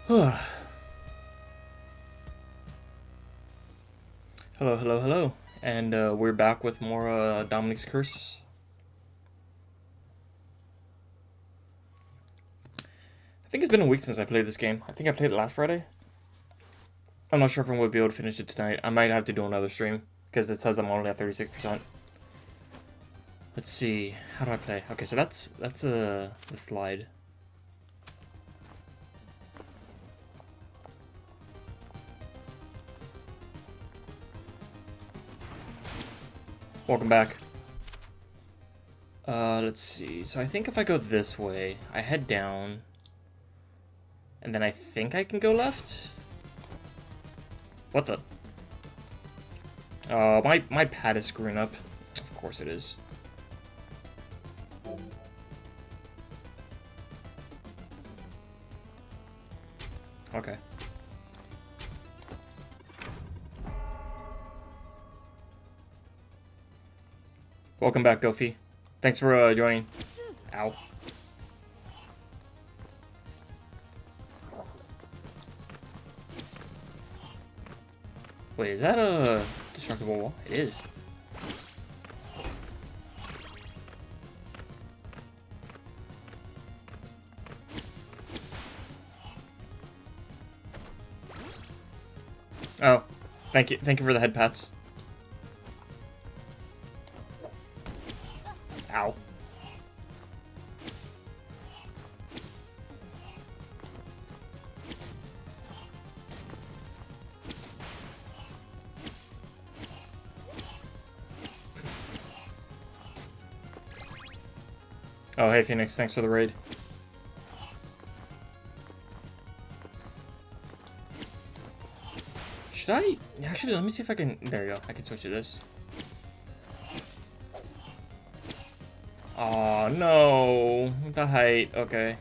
Hello, hello, hello. And we're back with more Dominic's Curse. I think it's been a week since I played this game. I think I played it last Friday. I'm not sure if I'm going to be able to finish it tonight. I might have to do another stream, because it says I'm only at 36%. Let's see. How do I play? Okay, so that's the slide. Welcome back. Let's see. So I think if I go this way, I head down, and then I think I can go left? What the? Oh, my pad is screwing up. Of course it is. Okay. Welcome back, Goofy. Thanks for joining. Ow. Wait, is that a destructible wall? It is. Oh, thank you for the head pats. Ow. Oh, hey Phoenix, thanks for the raid. Should I? Actually, let me see if I can. There you go. I can switch to this. Oh no, the height. Okay.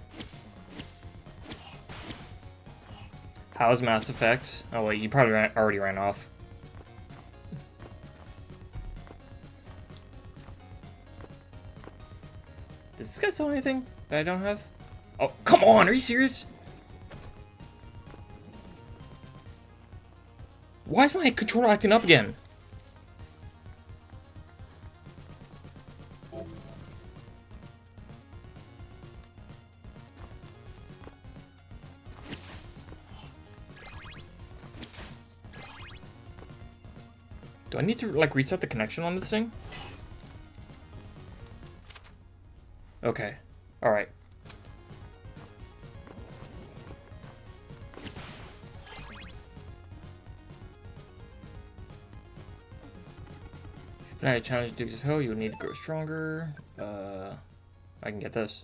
How's Mass Effect? Oh wait, you probably already ran off. Does this guy sell anything that I don't have? Oh, come on! Are you serious? Why is my controller acting up again? Do I need to, like, reset the connection on this thing? Okay. Alright. If I challenge Duke's Hill, you'll need to grow stronger. I can get this.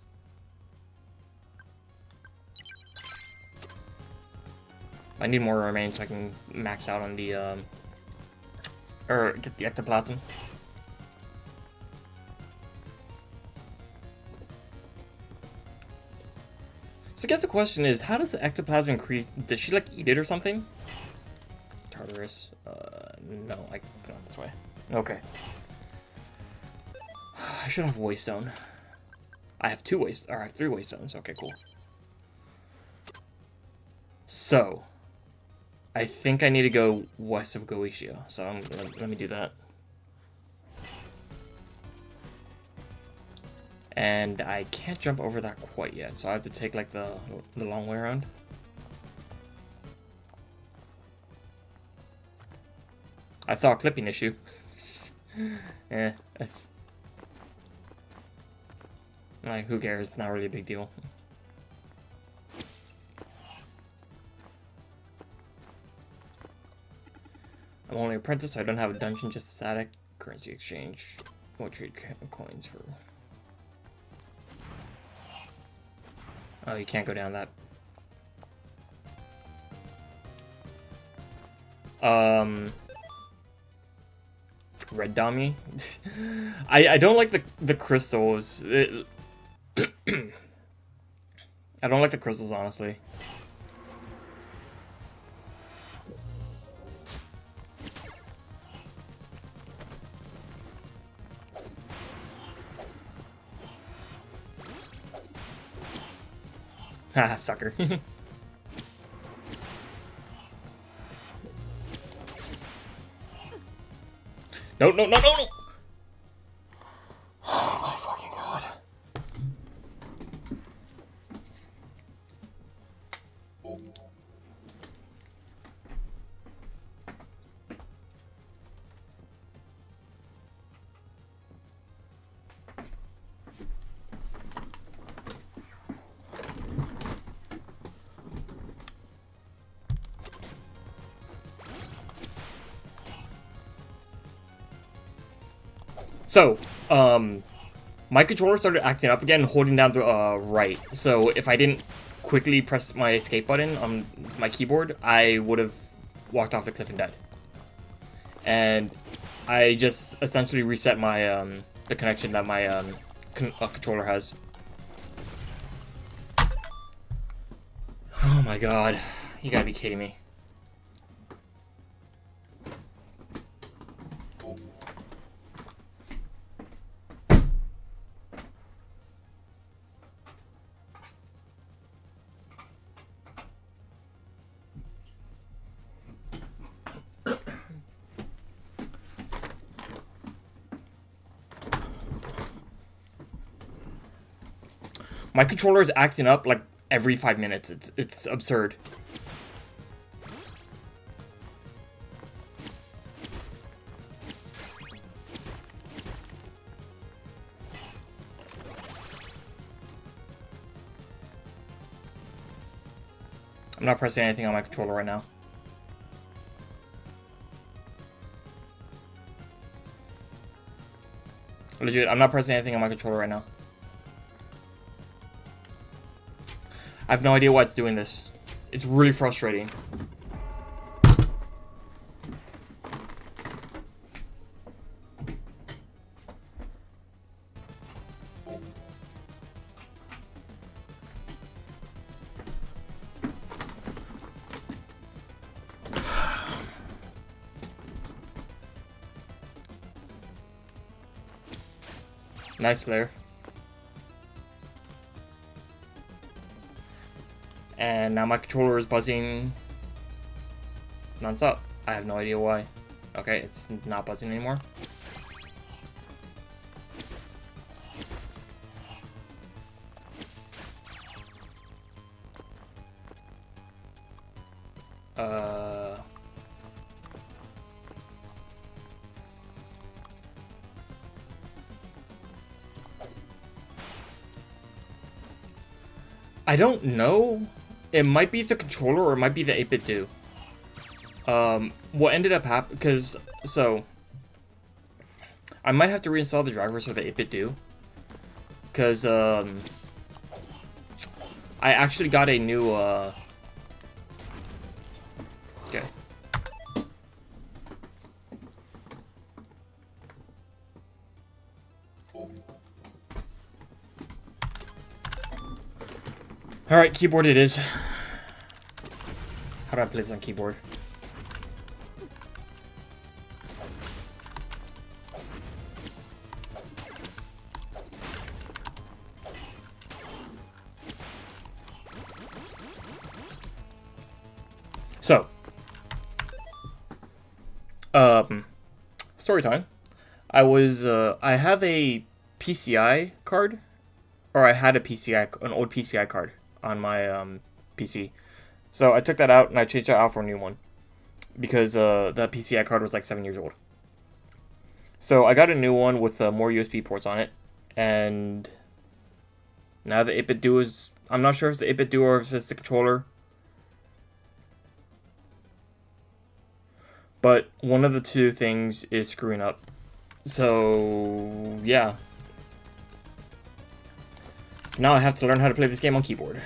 I need more remains so I can max out on the, or get the ectoplasm. So I guess the question is, how does the ectoplasm increase? Does she, like, eat it or something? Tartarus. No, not this way. Okay. I should have Waystone. I have I have 3 Waystones. Okay, cool. So, I think I need to go west of Goetia, so let me do that. And I can't jump over that quite yet, so I have to take, like, the long way around. I saw a clipping issue. Yeah, that's... Like, who cares? It's not really a big deal. I'm only an apprentice, so I don't have a dungeon, just a static currency exchange. Won't trade coins for... Oh, you can't go down that. Red Dummy. I don't like the crystals. I don't like the crystals, honestly. Haha, sucker. No, no, no, no, no! Oh my fucking god. So, my controller started acting up again, holding down the right. So if I didn't quickly press my escape button on my keyboard, I would have walked off the cliff and died. And I just essentially reset my the connection that my controller has. Oh my god, you gotta be kidding me. My controller is acting up like every 5 minutes. It's absurd. I'm not pressing anything on my controller right now. Legit, I'm not pressing anything on my controller right now. I have no idea why it's doing this. It's really frustrating. Nice there. And now my controller is buzzing non-stop. I have no idea why. Okay, it's not buzzing anymore. I don't know. It might be the controller or it might be the 8-bit do. What ended up happening, because, so, I might have to reinstall the drivers for the 8-bit do. Because, I actually got a new, okay. Alright, keyboard it is. How do I play this on keyboard? So, story time. I have a PCI card, or I had an old PCI card on my PC. So I took that out and I changed it out for a new one because the PCI card was like 7 years old. So I got a new one with more USB ports on it, and now the 8-bit do is, I'm not sure if it's the 8-bit do or if it's the controller, but one of the two things is screwing up. So yeah. So now I have to learn how to play this game on keyboard.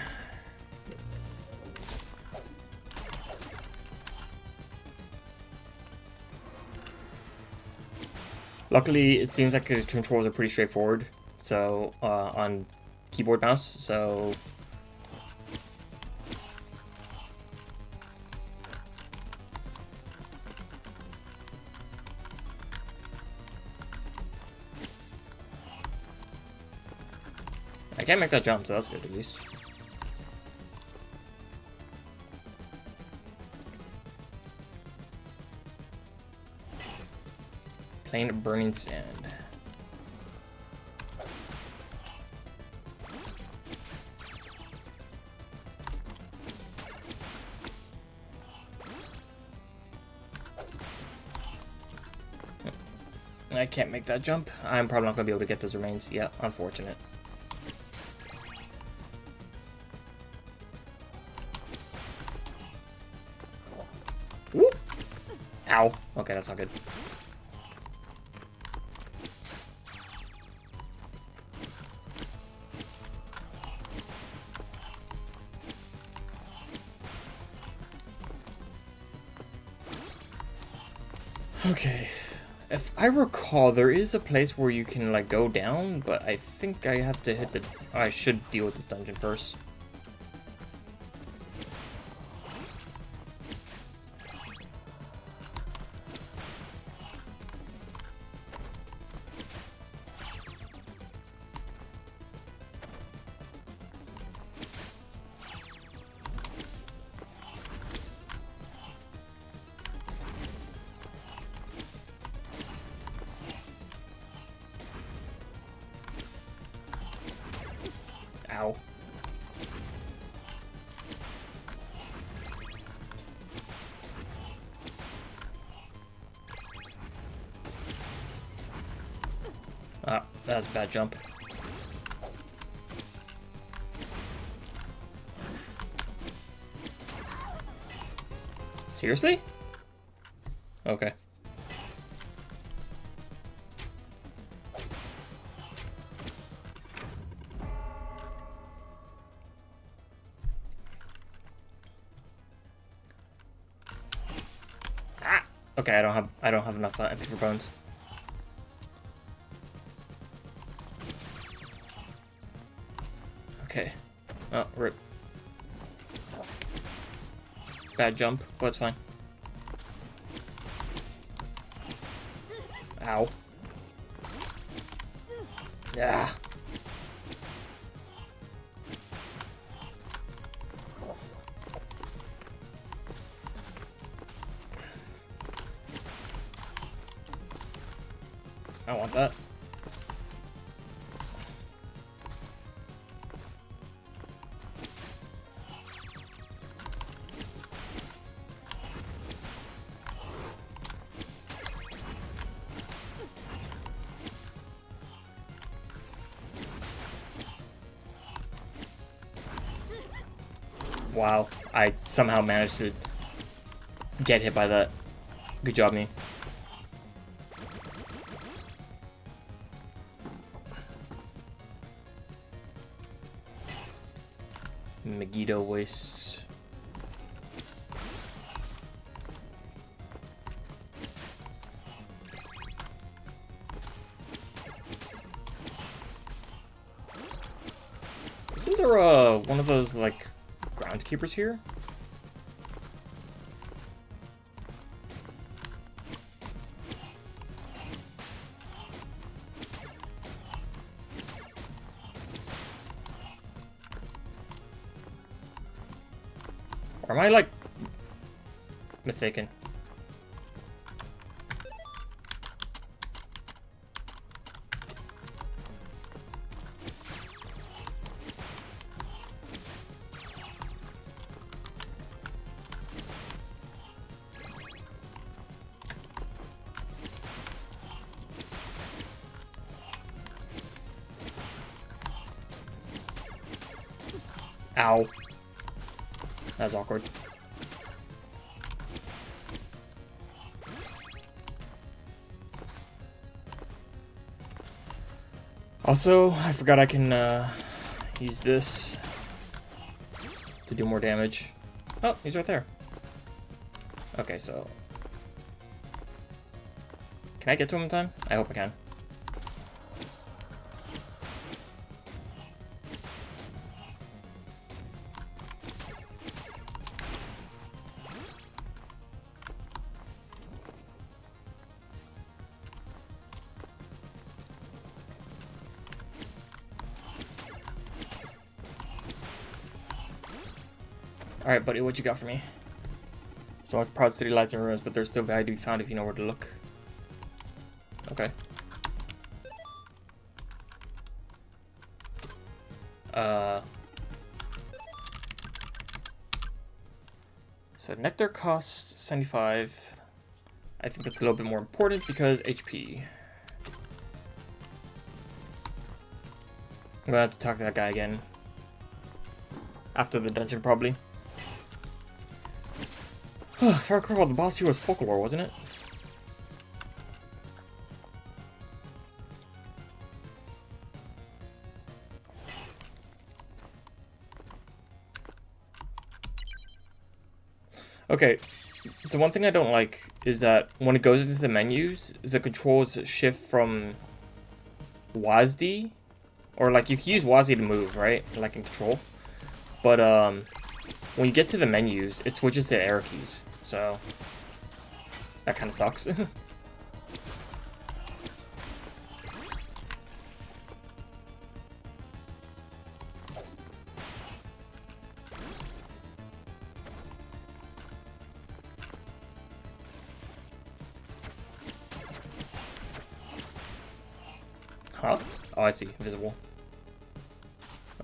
Luckily, it seems like the controls are pretty straightforward. So, on keyboard mouse, so... I can't make that jump, so that's good at least. Plain burning sand. I can't make that jump. I'm probably not going to be able to get those remains. Yeah, unfortunate. Whoop! Ow. Okay, that's not good. Okay. If I recall, there is a place where you can, like, go down, but I think I have to hit the... I should deal with this dungeon first. Ow. Ah, that was a bad jump. Seriously? Okay. Okay, I don't have enough MP for bones. Okay. Oh, rip. Bad jump, but it's fine. Ow. Yeah. I don't want that. Wow, I somehow managed to get hit by that. Good job, me. Megiddo Wastes. Isn't there one of those, like, groundskeepers here? Or am I, like, mistaken? Ow. That's awkward. Also, I forgot I can use this to do more damage. Oh, he's right there. Okay, so... Can I get to him in time? I hope I can. Alright, buddy, what you got for me? So much proud city lights and ruins, but there's still value to be found if you know where to look. Okay. So nectar costs 75. I think that's a little bit more important because HP. I'm gonna have to talk to that guy again. After the dungeon, probably. If I recall, the boss here was Folklore, wasn't it? Okay, so one thing I don't like is that when it goes into the menus, the controls shift from WASD, or like you can use WASD to move, right? Like in control. But when you get to the menus, it switches to arrow keys, so that kind of sucks. Huh? Oh, I see. Visible.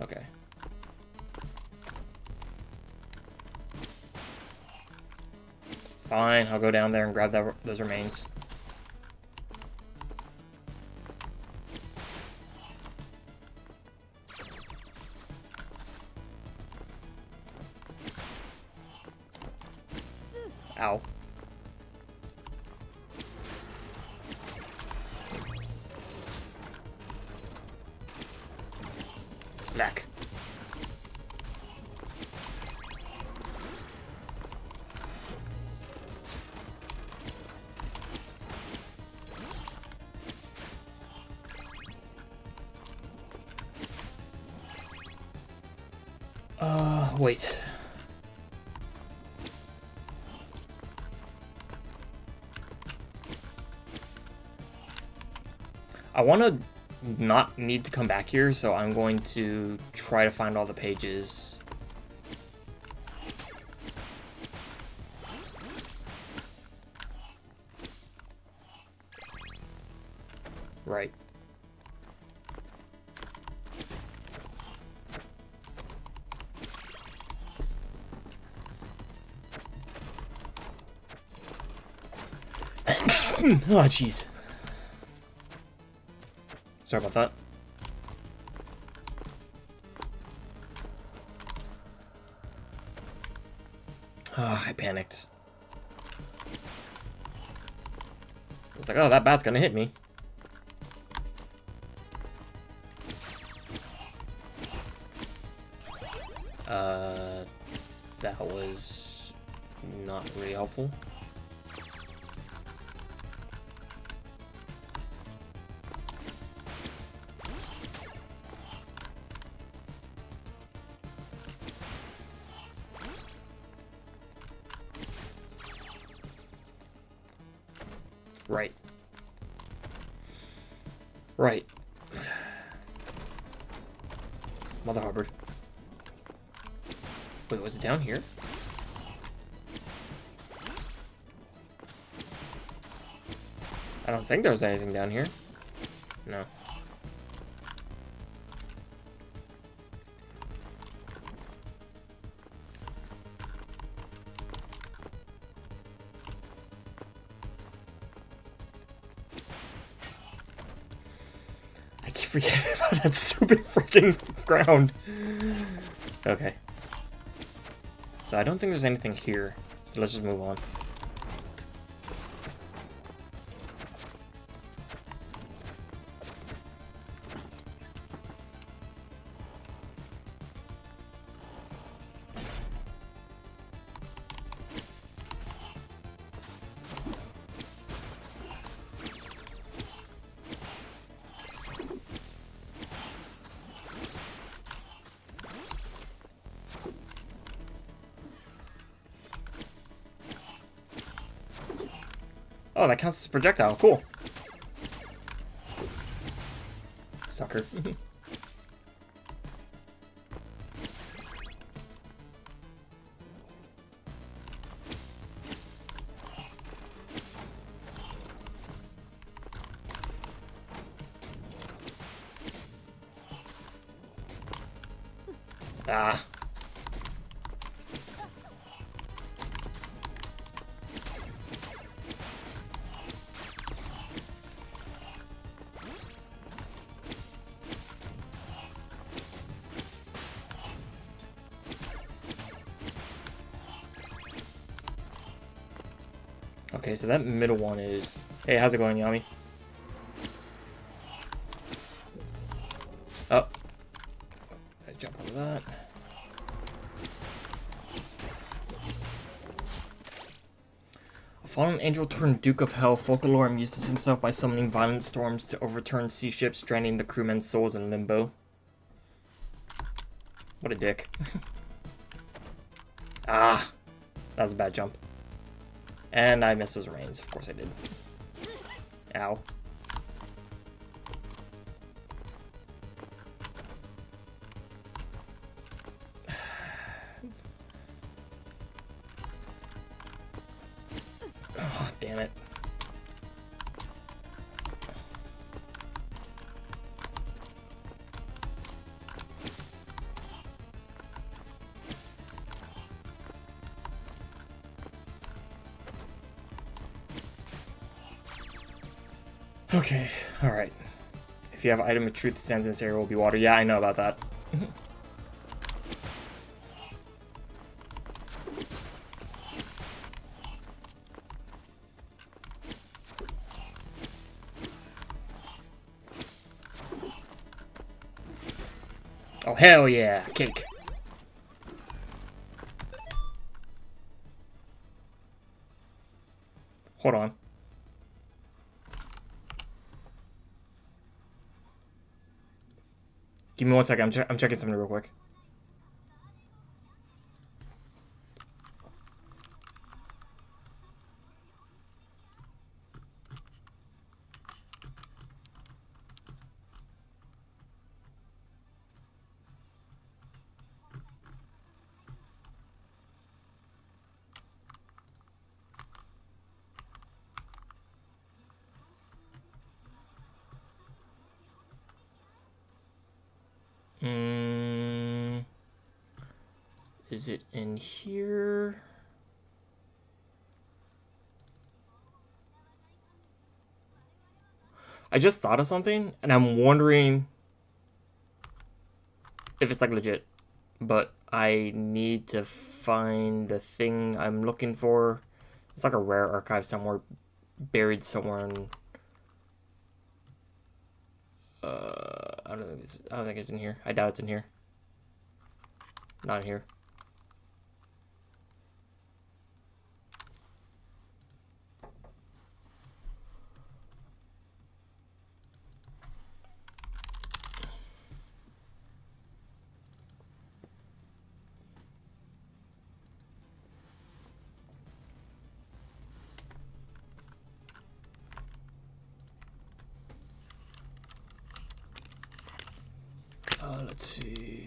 Okay. Fine, I'll go down there and grab those remains. Ow. Back. Wait. I want to not need to come back here, so I'm going to try to find all the pages. Right. Oh, jeez. Sorry about that. Oh, I panicked. It's like, oh, that bat's gonna hit me. That was not really helpful. Right. Right. Mother Hubbard. Wait, was it down here? I don't think there was anything down here. No. I keep forgetting about that stupid freaking ground. Okay. So I don't think there's anything here. So let's just move on. Oh, that counts as a projectile. Cool. Sucker. Ah. Okay, so that middle one is... Hey, how's it going, Yami? Oh. I jump over that. A fallen angel turned Duke of Hell, Folklorm uses himself by summoning violent storms to overturn sea ships, stranding the crewmen's souls in limbo. What a dick. Ah! That was a bad jump. And I missed those reins. Of course I did. Ow. Oh, damn it. Okay, alright. If you have item of truth that stands in this area will be water. Yeah, I know about that. Oh, hell yeah! Cake! Hold on. Give me 1 second. I'm checking something real quick. Is it in here? I just thought of something, and I'm wondering if it's like legit. But I need to find the thing I'm looking for. It's like a rare archive somewhere, buried somewhere in... I don't think it's in here. I doubt it's in here. Not here. Let's see.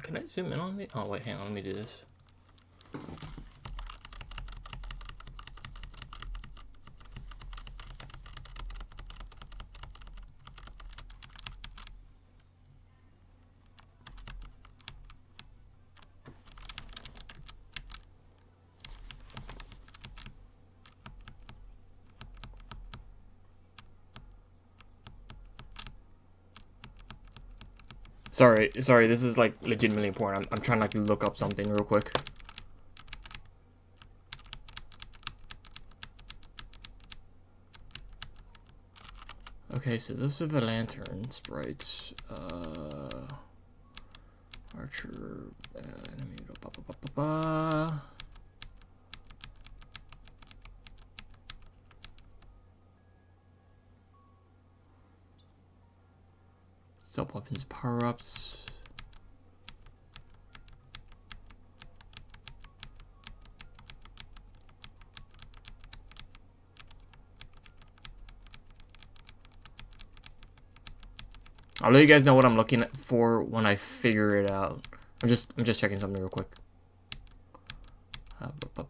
Can I zoom in on me? Oh, wait, hang on, let me do this. Sorry, this is like legitimately important. I'm trying to like look up something real quick. Okay, so those are the lantern sprites. Archer, enemy, Sub weapons power-ups. I'll let you guys know what I'm looking for when I figure it out. I'm just checking something real quick.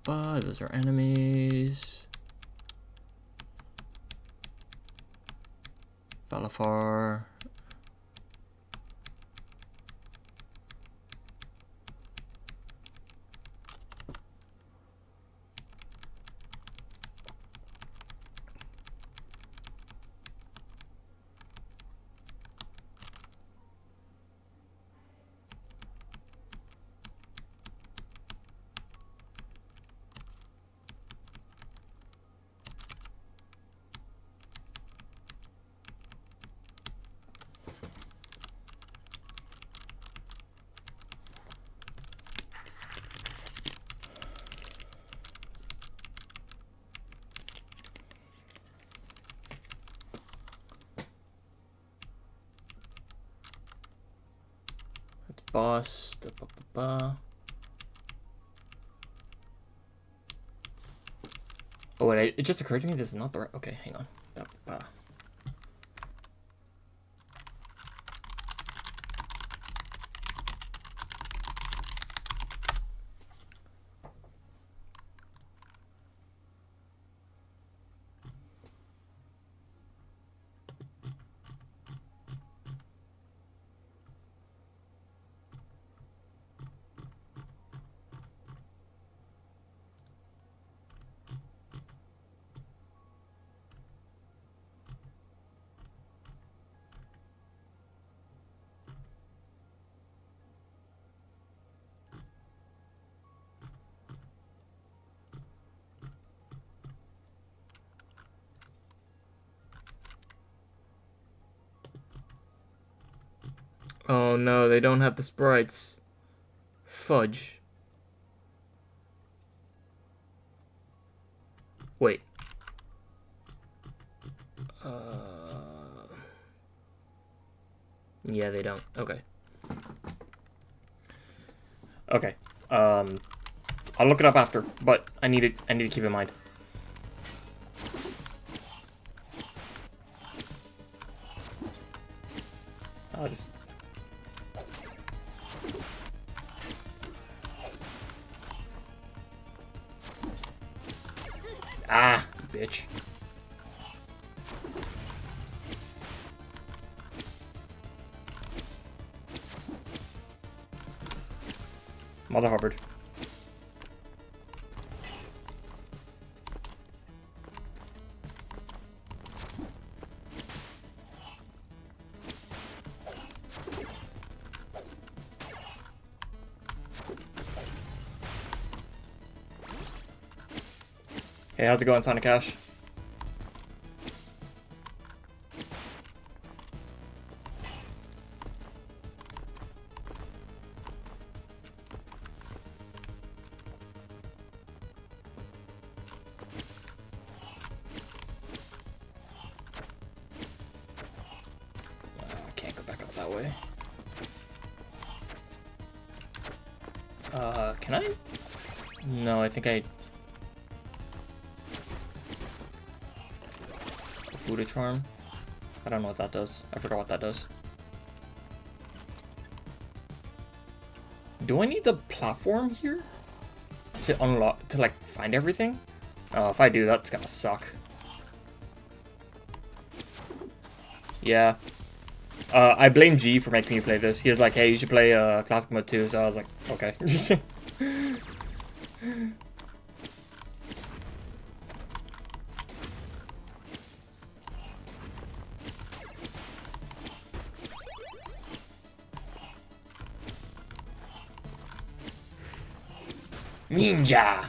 Those are enemies. Valafar. Boss. Oh wait, it just occurred to me this is not the right. Okay, hang on. Oh no, they don't have the sprites. Fudge. Wait. Yeah, they don't. Okay. Okay. I'll look it up after, but I need to keep in mind. This. Ah, bitch. Mother Hubbard. Hey, how's it going, Sonic Ash? I can't go back up that way. Can I? No, I think I... Fuda Charm? I don't know what that does. I forgot what that does. Do I need the platform here? To unlock, to like, find everything? Oh, if I do, that's gonna suck. Yeah. I blame G for making me play this. He was like, hey, you should play Classic Mode 2, so I was like, okay. Ninja!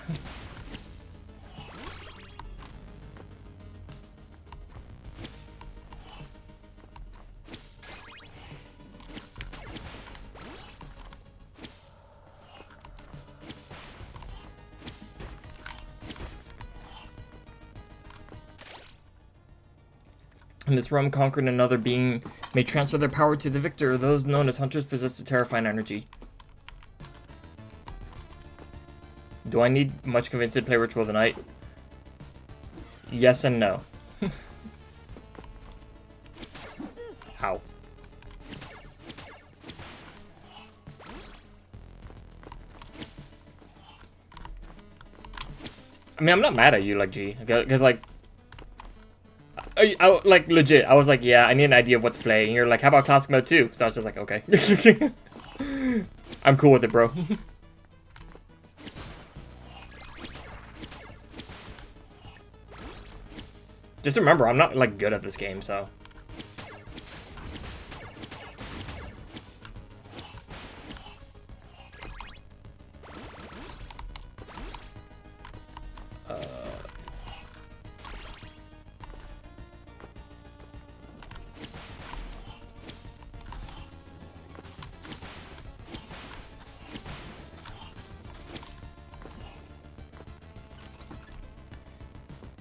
In this realm, conquered another being may transfer their power to the victor. Those known as hunters possess the terrifying energy. Do I need much convincing to play Ritual of the Night? Yes and no. How? I mean, I'm not mad at you, like, G. Because, like, like, legit, I was like, yeah, I need an idea of what to play. And you're like, how about classic mode 2? So I was just like, okay. I'm cool with it, bro. Just remember, I'm not, like, good at this game, so.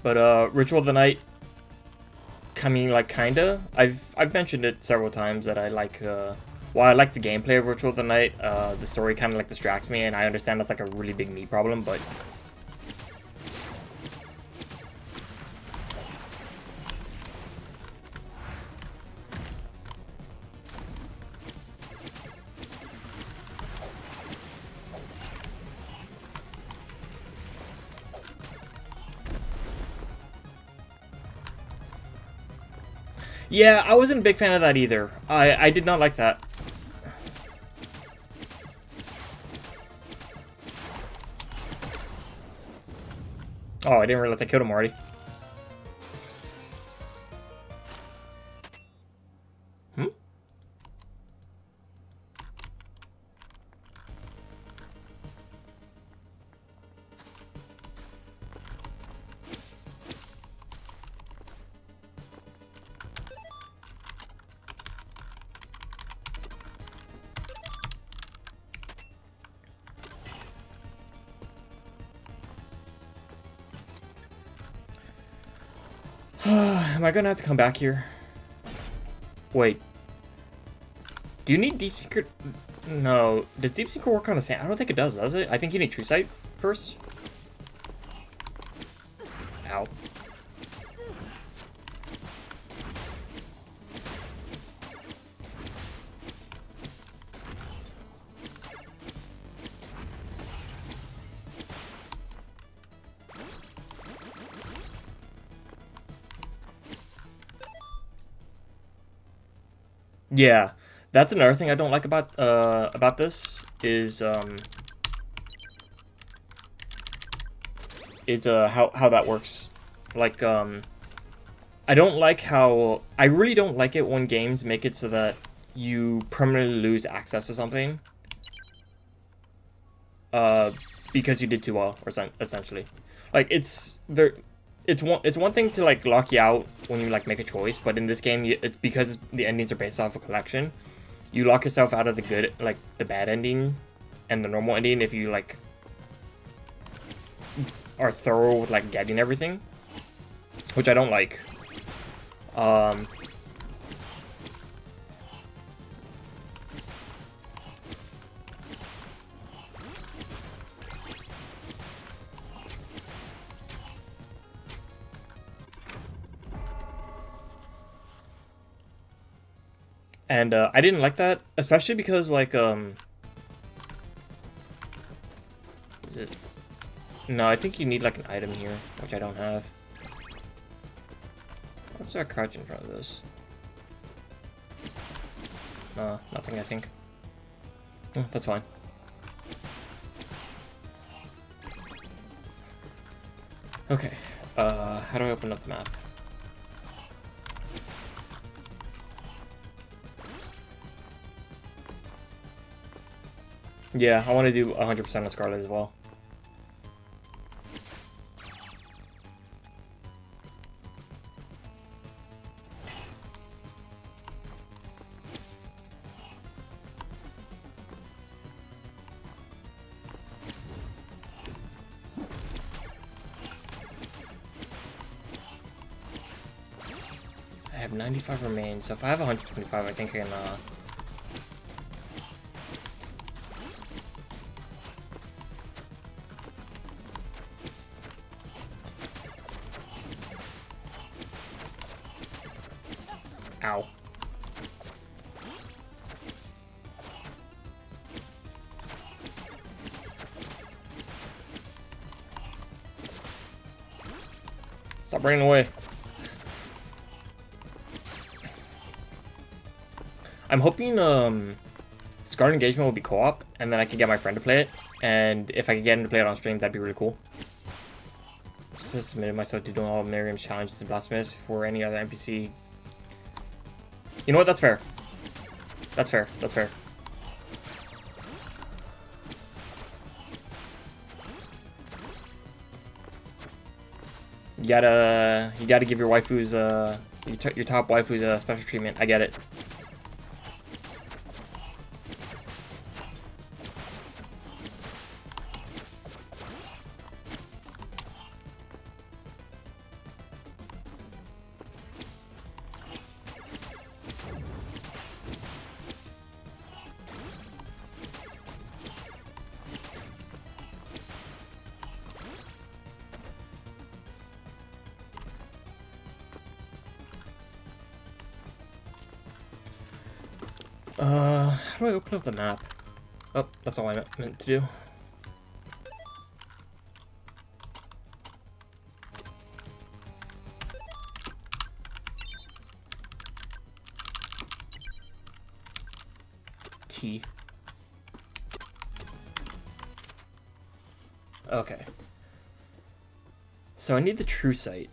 But Ritual of the Night, I mean, like, kinda. I've mentioned it several times that I like, while I like the gameplay of Ritual of the Night, the story kind of, like, distracts me, and I understand that's, like, a really big me problem, but... Yeah, I wasn't a big fan of that either. I did not like that. Oh, I didn't realize I killed him already. Hmm? Am I gonna have to come back here? Wait. Do you need Deep Secret? No. Does Deep Secret work on the sand? I don't think it does it? I think you need True Sight first. Ow. Yeah, that's another thing I don't like about this is how that works. Like I don't like how I really don't like it when games make it so that you permanently lose access to something because you did too well, or essentially. Like it's one thing to like lock you out when you like make a choice, but in this game it's because the endings are based off a collection. You lock yourself out of the good, like the bad ending and the normal ending if you like are thorough with like getting everything, which I don't like. And I didn't like that, especially because like is it? No, I think you need like an item here, which I don't have. What's our crouch in front of this? Nothing, I think. Oh, that's fine. Okay, how do I open up the map? Yeah, I want to do 100% on Scarlet as well. I have 95 remains, so if I have 125, I think I can, Ow. Stop running away. I'm hoping Scarlet Engagement will be co-op, and then I can get my friend to play it. And if I can get him to play it on stream, that'd be really cool. Just submitted myself to doing all of Miriam's challenges in Blasphemous for any other NPC. You know what? That's fair. That's fair. That's fair. You gotta give your waifus your top waifus a special treatment. I get it. How do I open up the map? Oh, that's all I meant to do. T. Okay. So I need the true sight.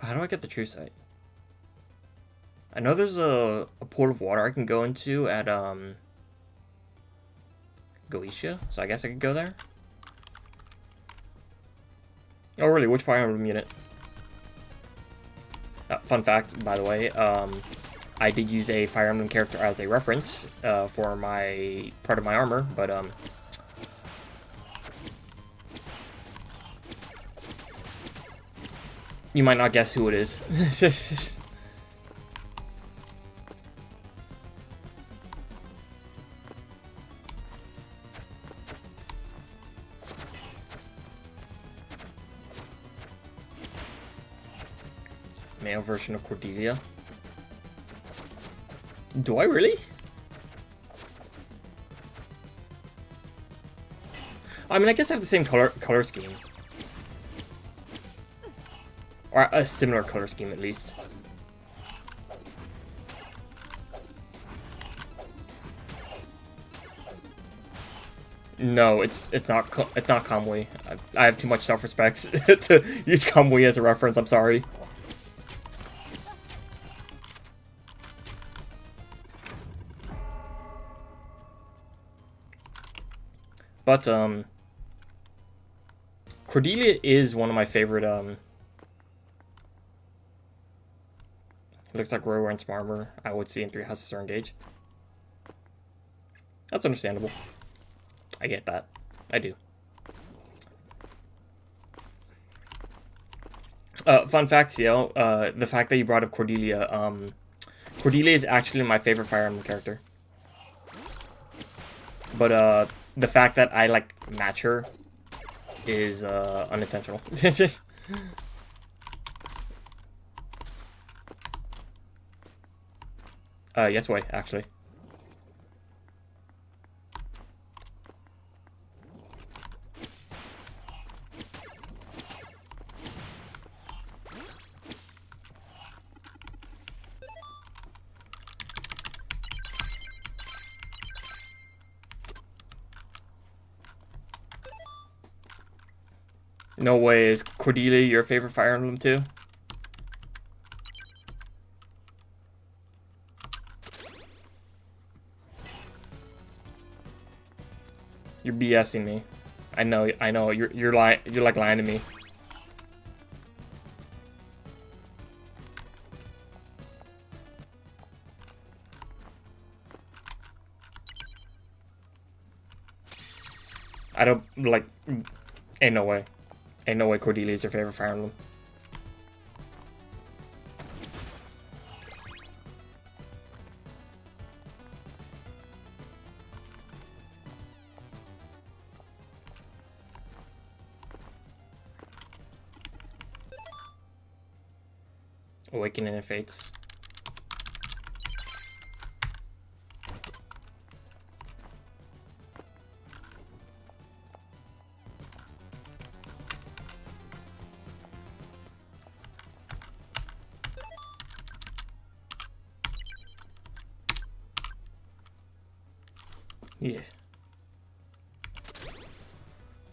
How do I get the true sight? I know there's a pool of water I can go into at Galicia, so I guess I could go there. Oh really? Which Fire Emblem unit? Fun fact, by the way, I did use a Fire Emblem character as a reference for my part of my armor, but you might not guess who it is. Male version of Cordelia. Do I really? I mean, I guess I have the same color scheme. Or a similar color scheme, at least. No, it's not Kamui. I have too much self-respect to use Kamui as a reference. I'm sorry. But Cordelia is one of my favorite It looks like Roy wearing some armor. I would see in 3 houses are engaged. That's understandable. I get that. I do. Fun fact, CL, the fact that you brought up Cordelia, Cordelia is actually my favorite Fire Emblem character. But, the fact that I, like, match her is, unintentional. Yes way, actually. No way, is Cordelia your favorite Fire Emblem too? You're BSing me. I know, you're lying, you're like lying to me. I don't, like, ain't no way. Ain't no way Cordelia is your favorite Fire Emblem. Awakening of Fates. Yeah.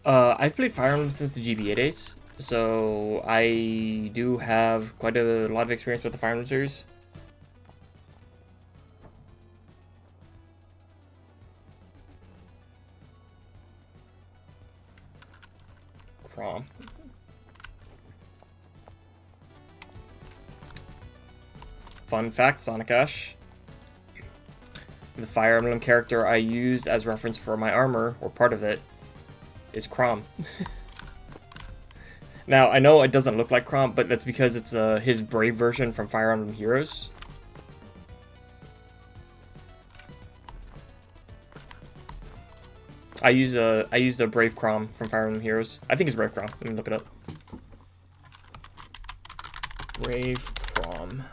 I've played Fire Emblem since the GBA days, so I do have quite a lot of experience with the Fire Emblem series. Crom. Fun fact, Sonic Ash. The Fire Emblem character I used as reference for my armor, or part of it, is Crom. Now, I know it doesn't look like Crom, but that's because it's his Brave version from Fire Emblem Heroes. I used a Brave Crom from Fire Emblem Heroes. I think it's Brave Crom. Let me look it up. Brave Crom.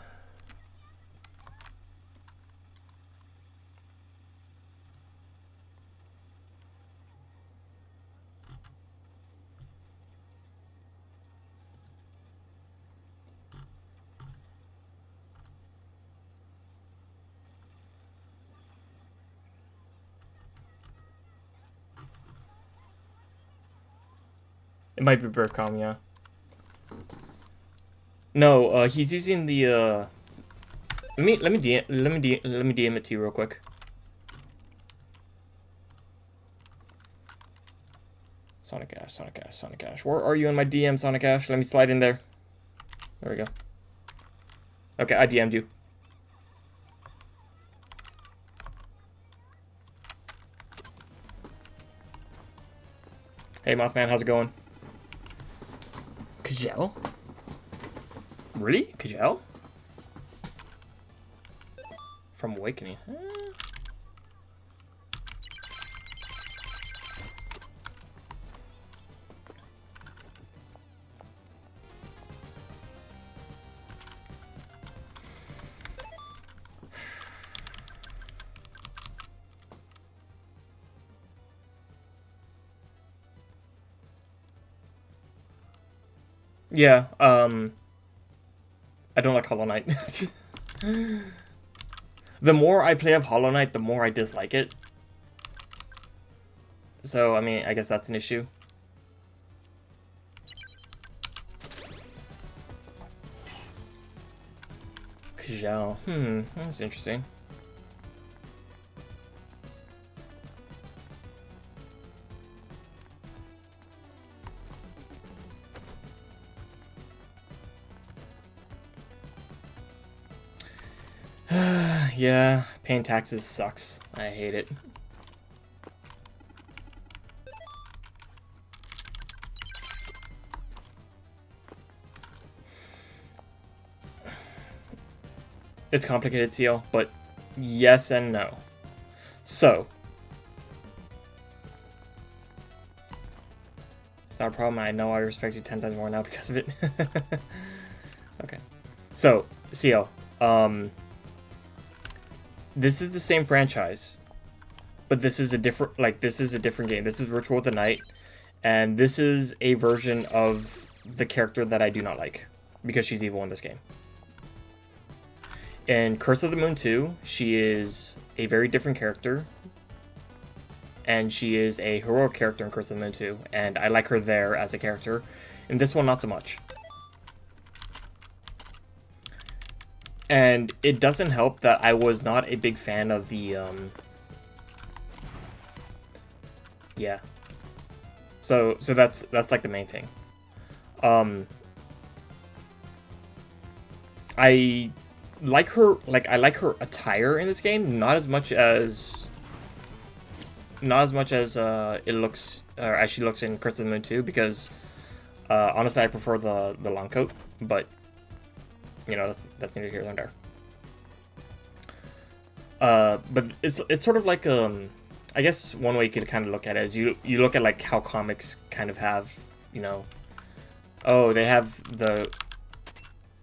It might be Brave Crom, yeah. No, he's using the let me DM it to you real quick. Sonic Ash, Sonic Ash, Sonic Ash. Where are you in my DM, Sonic Ash? Let me slide in there. There we go. Okay, I DM'd you. Hey, Mothman, how's it going? Kajel? Really? Kajel? From Awakening. Yeah, I don't like Hollow Knight. The more I play of Hollow Knight, the more I dislike it. So, I mean, I guess that's an issue. Kajal. That's interesting. Yeah, paying taxes sucks. I hate it. It's complicated, CL, but yes and no. So, it's not a problem. I know I respect you 10 times more now because of it. Okay. So, CL, this is the same franchise, but this is a different, this is a different game. This is Ritual of the Night, and this is a version of the character that I do not like, because she's evil in this game. In Curse of the Moon 2, she is a very different character, and she is a heroic character in Curse of the Moon 2, and I like her there as a character. In this one, not so much. And it doesn't help that I was not a big fan of the, yeah. So that's like the main thing. I like her, I like her attire in this game, not as much as it looks, or as she looks in Curse of the Moon 2, because, honestly, I prefer the long coat, but, you know, that's neither here nor there. But it's sort of like, I guess one way you could kind of look at it is you look at, like, how comics kind of have, you know, oh, they have the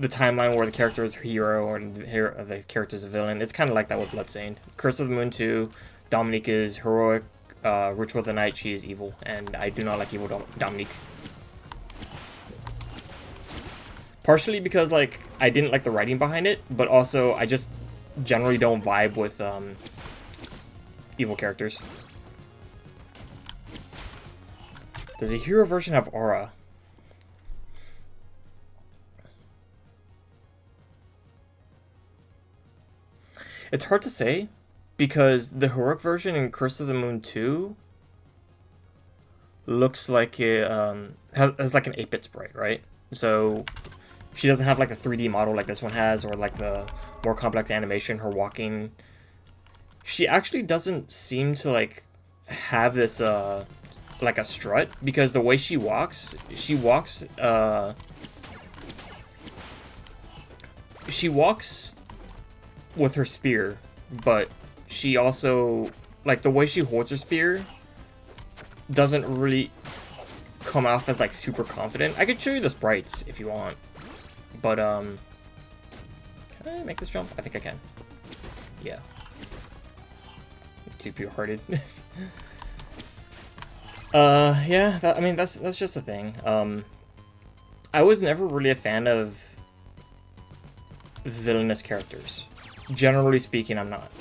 timeline where the character is a hero or the character is a villain. It's kind of like that with Bloodstained. Curse of the Moon 2, Dominique is heroic. Ritual of the Night, she is evil, and I do not like evil Dominique. Partially because, like, I didn't like the writing behind it, but also I just generally don't vibe with evil characters. Does a hero version have aura? It's hard to say, because the heroic version in Curse of the Moon 2 looks like it has like an 8-bit sprite, right? So she doesn't have like a 3D model like this one has, or like the more complex animation, her walking. She actually doesn't seem to like have this like a strut, because the way she walks with her spear, but she also, like, the way she holds her spear doesn't really come off as like super confident. I could show you the sprites if you want, but can I make this jump? I think I can. Yeah. Too pure-hearted. Yeah, I mean, that's just a thing. I was never really a fan of villainous characters. Generally speaking, I'm not.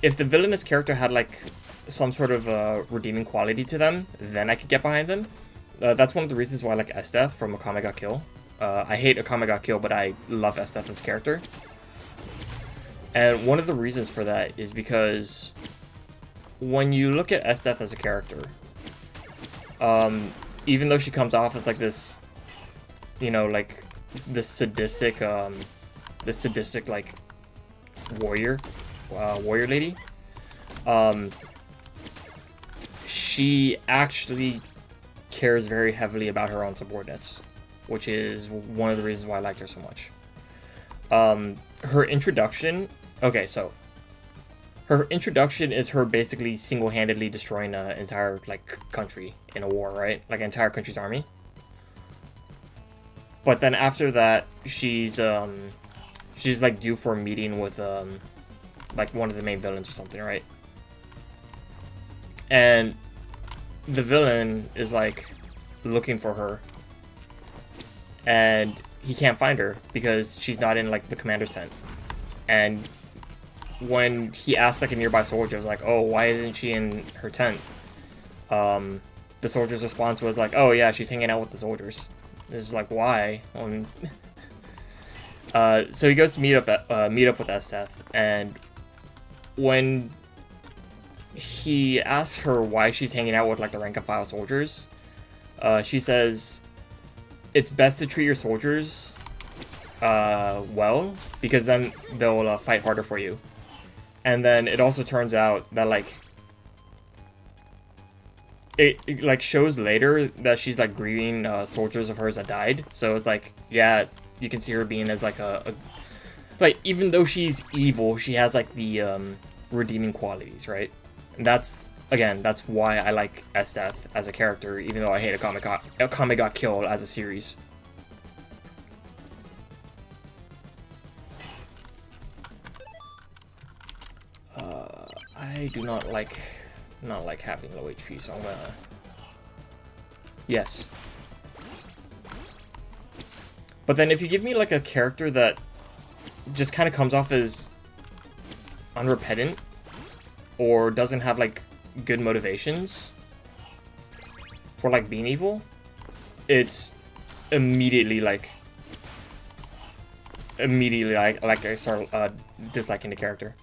If the villainous character had like some sort of redeeming quality to them, then I could get behind them. That's one of the reasons why I like Esteth from Akame ga Kill. I hate Akame ga Kill, but I love Esteth as a character. And one of the reasons for that is because when you look at Esteth as a character, even though she comes off as like this, you know, like this sadistic like warrior lady, she actually cares very heavily about her own subordinates, which is one of the reasons why I liked her so much. Her introduction, okay, so her introduction is her basically single-handedly destroying an entire like country in a war, right? Like an entire country's army. But then after that, she's like due for a meeting with like one of the main villains or something, right? And the villain is like looking for her, and he can't find her because she's not in like the commander's tent. And when he asked like a nearby soldier, was like, "Oh, why isn't she in her tent?" The soldier's response was like, "Oh yeah, she's hanging out with the soldiers." This is like, why? So he goes to meet up with Esteth, and when he asks her why she's hanging out with like the rank and file soldiers, she says it's best to treat your soldiers well, because then they'll fight harder for you. And then it also turns out that like it like shows later that she's like grieving soldiers of hers that died. So it's like, yeah, you can see her being as like a like, even though she's evil, she has like the redeeming qualities, right? And that's, again, that's why I like Esteth as a character, even though I hate Akame ga Kill as a series. I do not like having low HP, so I'm gonna... Yes. But then if you give me like a character that just kind of comes off as unrepentant, or doesn't have like good motivations for like being evil, it's immediately like I start disliking the character.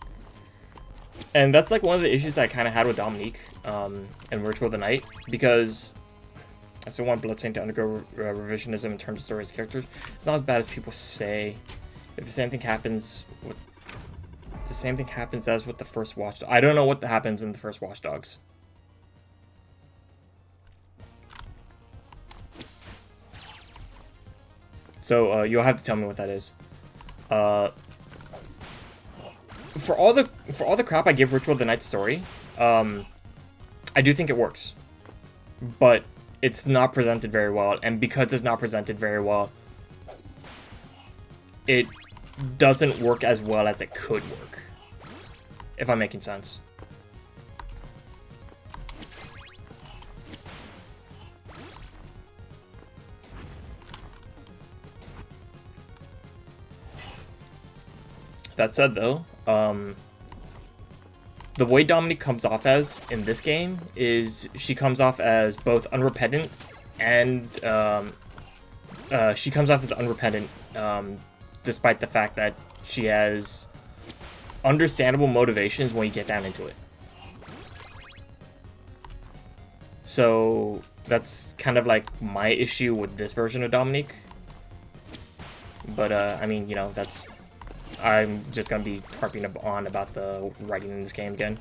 And that's like one of the issues that I kind of had with Dominique and Ritual of the Night, because I still want Bloodstained to undergo revisionism in terms of stories and characters. It's not as bad as people say. If the same thing happens as with the first Watch Dogs. I don't know what happens in the first Watch Dogs. So you'll have to tell me what that is. For all the crap I give Ritual of the Night story, I do think it works, but it's not presented very well, and because it's not presented very well, it doesn't work as well as it could work, if I'm making sense. That said, though, the way Dominique comes off as in this game is she comes off as both unrepentant and despite the fact that she has understandable motivations when you get down into it. So that's kind of like my issue with this version of Dominique. But I mean, you know, I'm just gonna be harping on about the writing in this game again.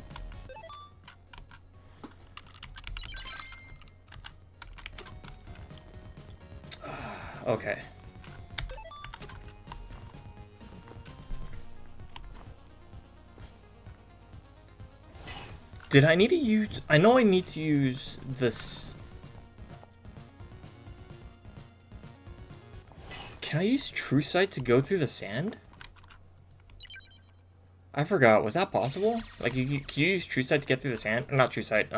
Okay. Did I need to use... I know I need to use this... Can I use True Sight to go through the sand? I forgot. Was that possible? Like, can you use True Sight to get through the sand? Not True Sight.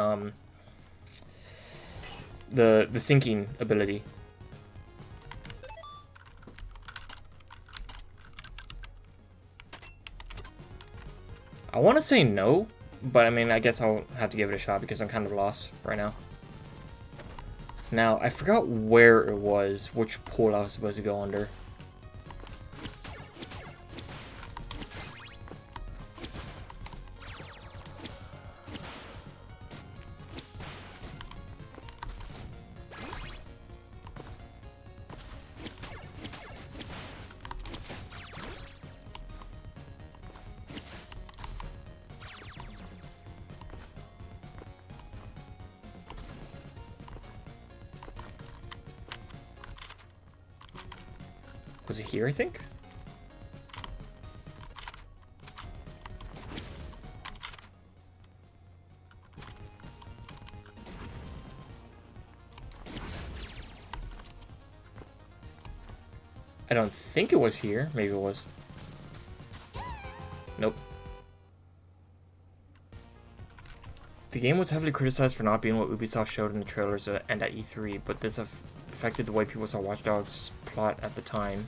The sinking ability. I want to say no, but I mean, I guess I'll have to give it a shot because I'm kind of lost right now. Now, I forgot where it was, which pool I was supposed to go under. Was it here, I think? I don't think it was here. Maybe it was. Nope. The game was heavily criticized for not being what Ubisoft showed in the trailers and at E3, but this affected the way people saw Watch Dogs' plot at the time,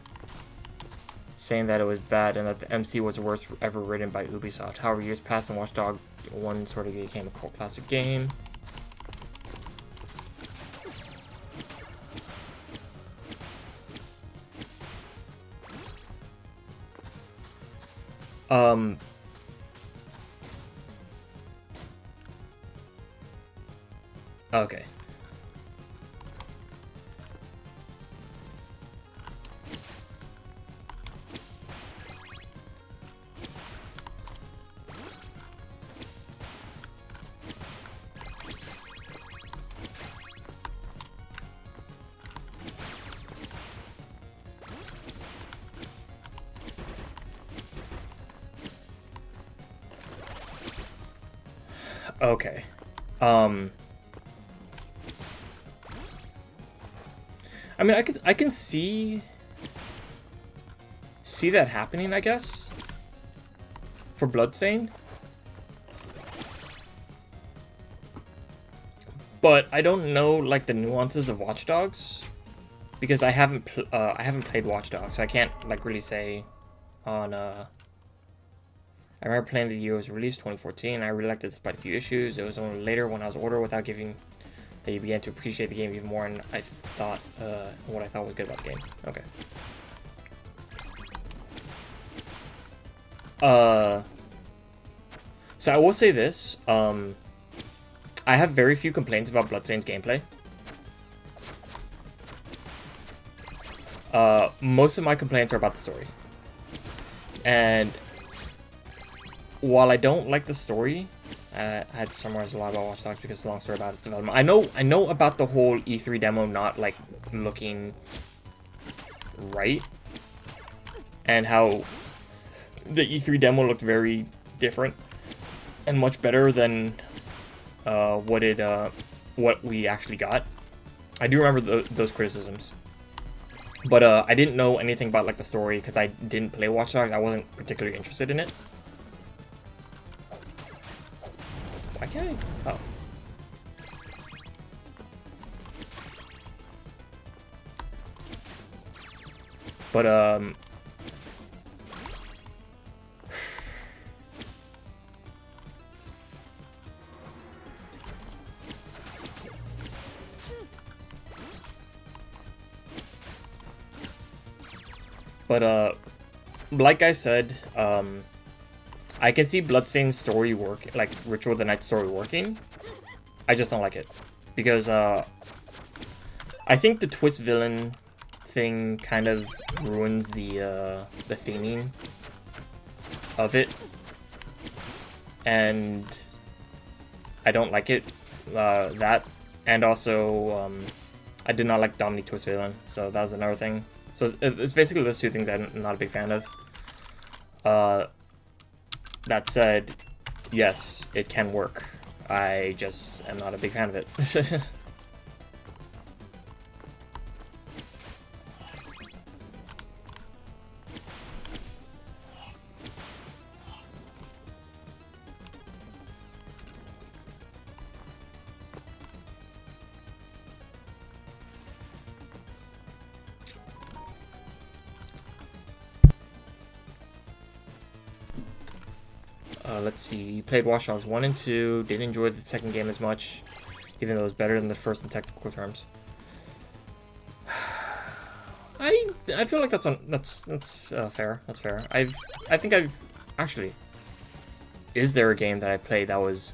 saying that it was bad and that the MC was the worst ever written by Ubisoft. However, years passed and Watch Dogs 1 sort of became a cult classic game. Okay. Okay. I mean, I can see that happening, I guess, for Bloodstained, but I don't know like the nuances of Watch Dogs because I haven't played Watch Dogs, so I can't like really say on. I remember playing the year it was released, 2014. I really liked it despite a few issues. It was only later when I was older, without giving, that you began to appreciate the game even more, and I thought what I thought was good about the game. Okay. So I will say this. I have very few complaints about Bloodstained's gameplay. Most of my complaints are about the story. And while I don't like the story, I had to summarize a lot about Watch Dogs because it's a long story about its development. I know about the whole E3 demo not like looking right, and how the E3 demo looked very different and much better than what we actually got. I do remember those criticisms, but I didn't know anything about like the story because I didn't play Watch Dogs. I wasn't particularly interested in it. Why can't I? Oh. But, But like I said, I can see Bloodstained story work, like Ritual of the Night story working. I just don't like it because I think the twist villain thing kind of ruins the theming of it, and I don't like it. That, and also I did not like Dominique twist villain, so that was another thing. So it's basically those two things I'm not a big fan of. That said, yes, it can work. I just am not a big fan of it. Let's see, you played Watch Dogs 1 and 2, didn't enjoy the second game as much, even though it was better than the first in technical terms. I feel like that's fair. That's fair. I think I've actually. Is there a game that I played that was?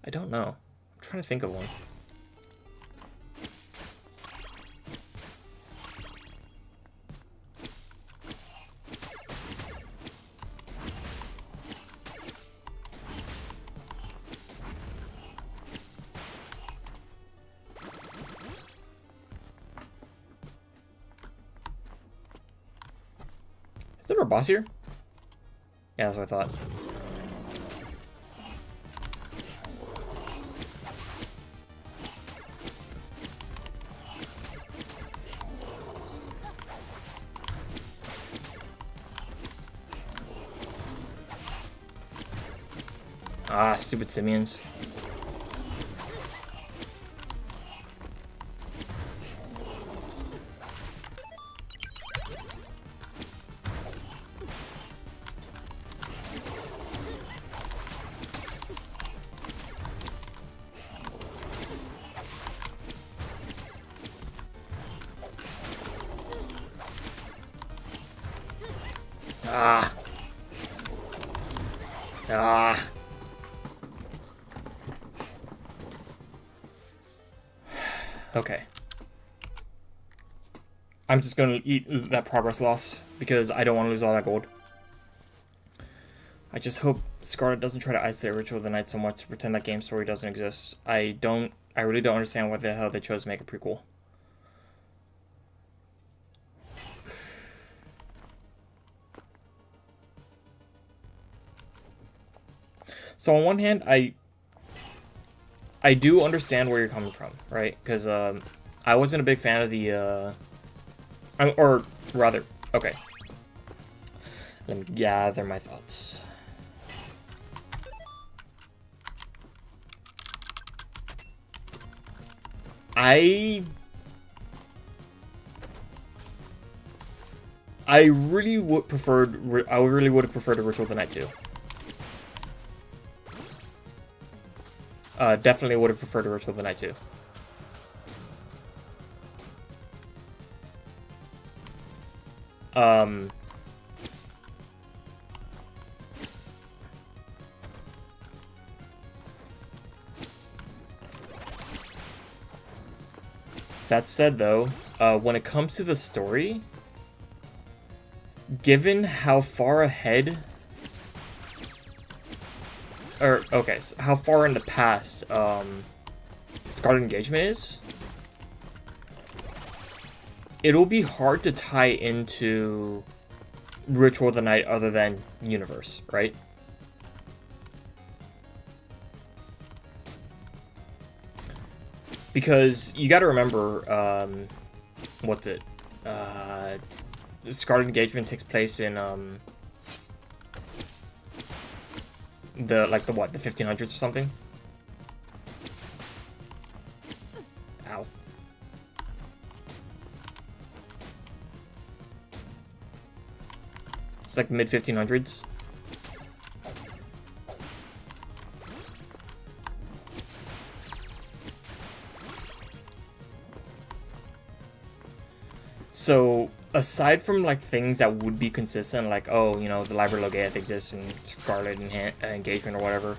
I don't know. I'm trying to think of one. Is there a boss here? Yeah, that's what I thought. Ah, stupid simians. Ah. Ah. Okay. I'm just gonna eat that progress loss because I don't want to lose all that gold. I just hope Scarlet doesn't try to isolate Ritual of the Night so much to pretend that game story doesn't exist. I really don't understand why the hell they chose to make a prequel. So on one hand, I do understand where you're coming from, right? Because I wasn't a big fan of the, or rather, okay. Let me gather my thoughts. I really would preferred. I really would have preferred a Ritual of the Night 2. Definitely would have preferred a Ritual of the Night 2. That said, though, when it comes to the story, given how far ahead, or okay, so how far in the past Scarlet Engagement is, it'll be hard to tie into Ritual of the Night other than Universe, right? Because you got to remember, what's it? Scarlet Engagement takes place in the 1500s or something. Ow. It's like mid 1500s. So aside from like things that would be consistent, like oh, you know, the library logate exists in Scarlet and Engagement or whatever,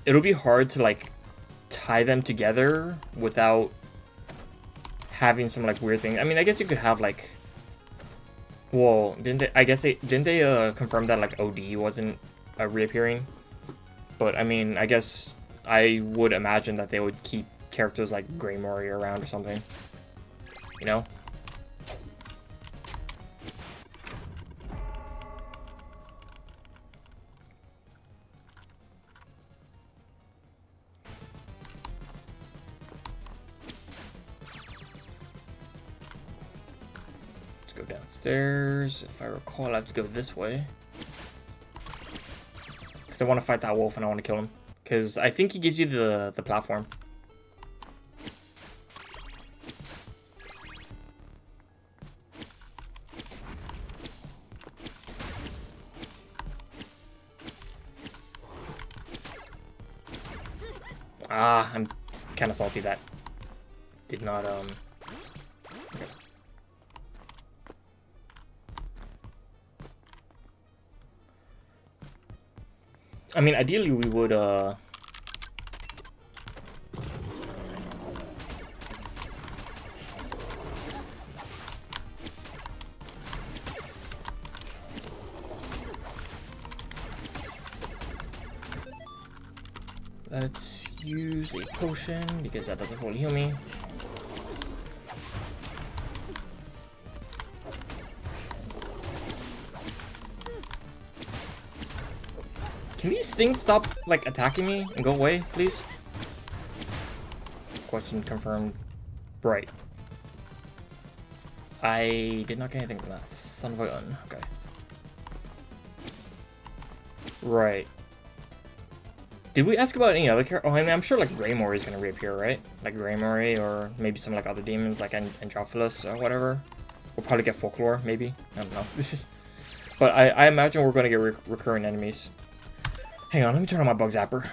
it'll be hard to like tie them together without having some like weird thing. I mean, I guess you could have like, well, didn't they? I guess they didn't they confirm that like OD wasn't reappearing. But I mean, I guess I would imagine that they would keep characters like Greymori around or something. You know? Let's go downstairs. If I recall, I have to go this way. Because I want to fight that wolf and I want to kill him. Because I think he gives you the platform. Ah, I'm kind of salty that did not, okay. I mean, ideally we would, let's use a potion, because that doesn't fully heal me. Can these things stop, like, attacking me and go away, please? Question confirmed. Right. I did not get anything from that. Son of a gun. Okay. Right. Did we ask about any other character? Oh, I mean, I'm sure, like, Greymori is going to reappear, right? Like, Greymori, or maybe some, like, other demons, like Androphilus or whatever. We'll probably get Folklore, maybe. I don't know. But I imagine we're going to get recurring enemies. Hang on, let me turn on my bug zapper.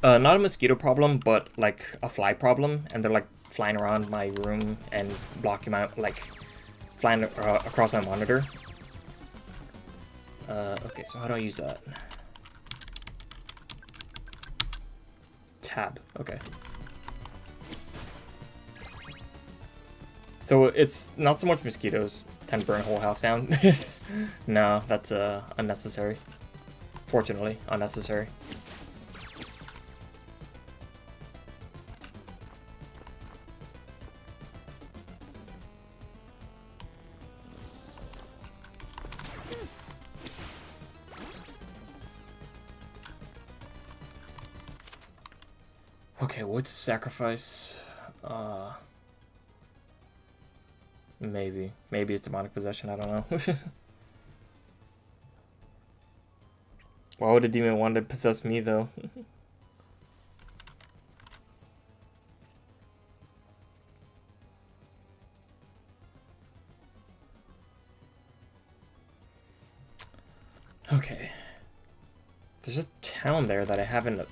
Not a mosquito problem, but like a fly problem, and they're like flying around my room and blocking my, like, flying across my monitor. Okay, so how do I use that? Tab, okay. So it's not so much mosquitoes tend to burn a whole house down. No, that's unnecessary. Fortunately, unnecessary. Okay, what's sacrifice? Maybe it's demonic possession, I don't know. Why would a demon want to possess me, though? Okay. There's a town there that I haven't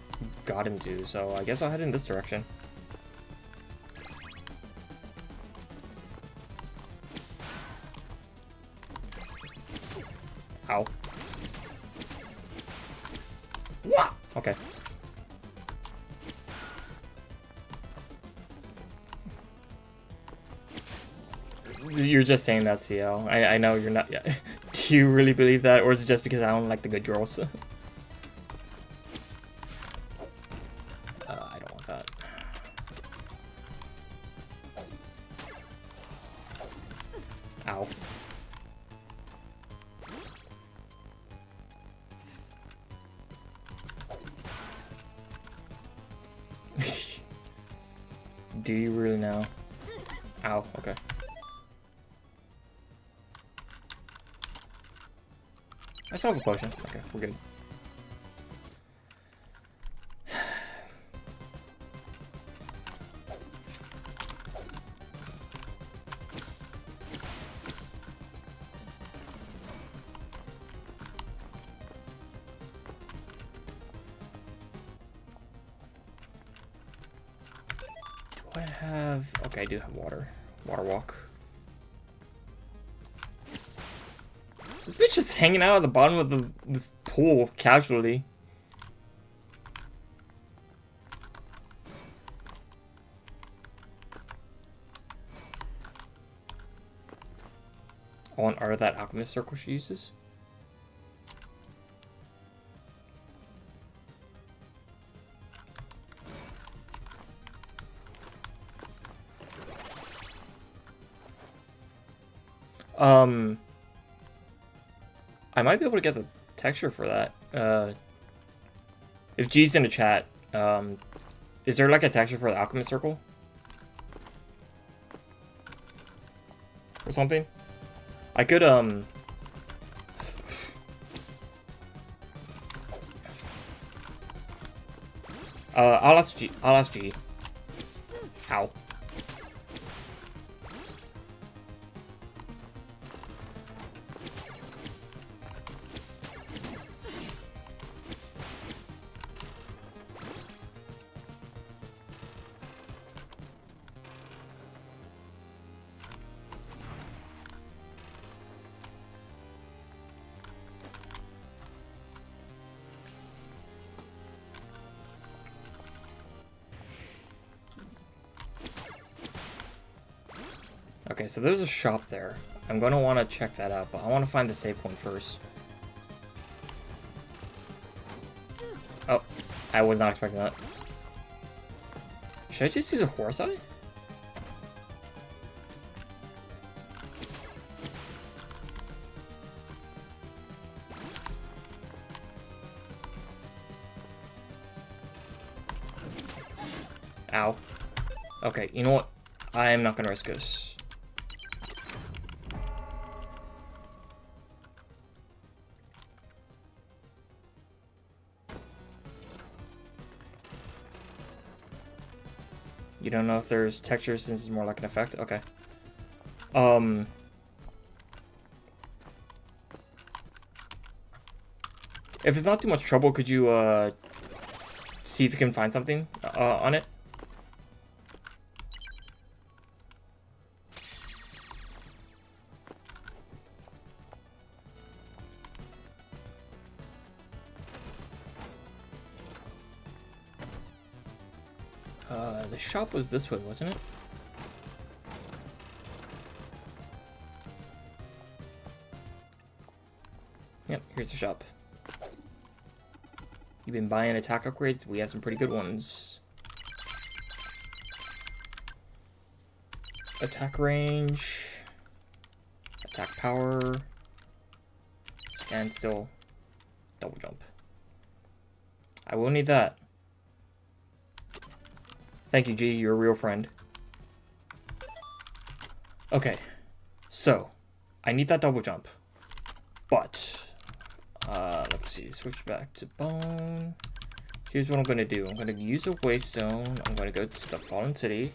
gotten to, so I guess I'll head in this direction. Ow. Wah! Okay. You're just saying that, CL. I know you're not. Yeah. Do you really believe that, or is it just because I don't like the good girls? I don't want that. Ow. Do you really know? Ow, okay. I still have a potion. Okay, we're good. Do I have... Okay, I do have water. Water walk. This bitch is hanging out at the bottom of this pool casually. I want art of that alchemist circle she uses. I might be able to get the texture for that. If G's in the chat, is there like a texture for the alchemist circle? Or something? I could, I'll ask G. I'll ask G. Ow. Okay, so there's a shop there. I'm going to want to check that out, but I want to find the save point first. Oh, I was not expecting that. Should I just use a horse eye? Ow. Okay, you know what? I am not going to risk this. You don't know if there's texture since it's more like an effect? Okay. If it's not too much trouble, could you, see if you can find something, on it? The shop was this way, wasn't it? Yep, here's the shop. You've been buying attack upgrades? We have some pretty good ones. Attack range. Attack power. Stand still. Double jump. I will need that. Thank you, G. You're a real friend. Okay. So, I need that double jump. But, let's see. Switch back to bone. Here's what I'm going to do. I'm going to use a waystone. I'm going to go to the Fallen City.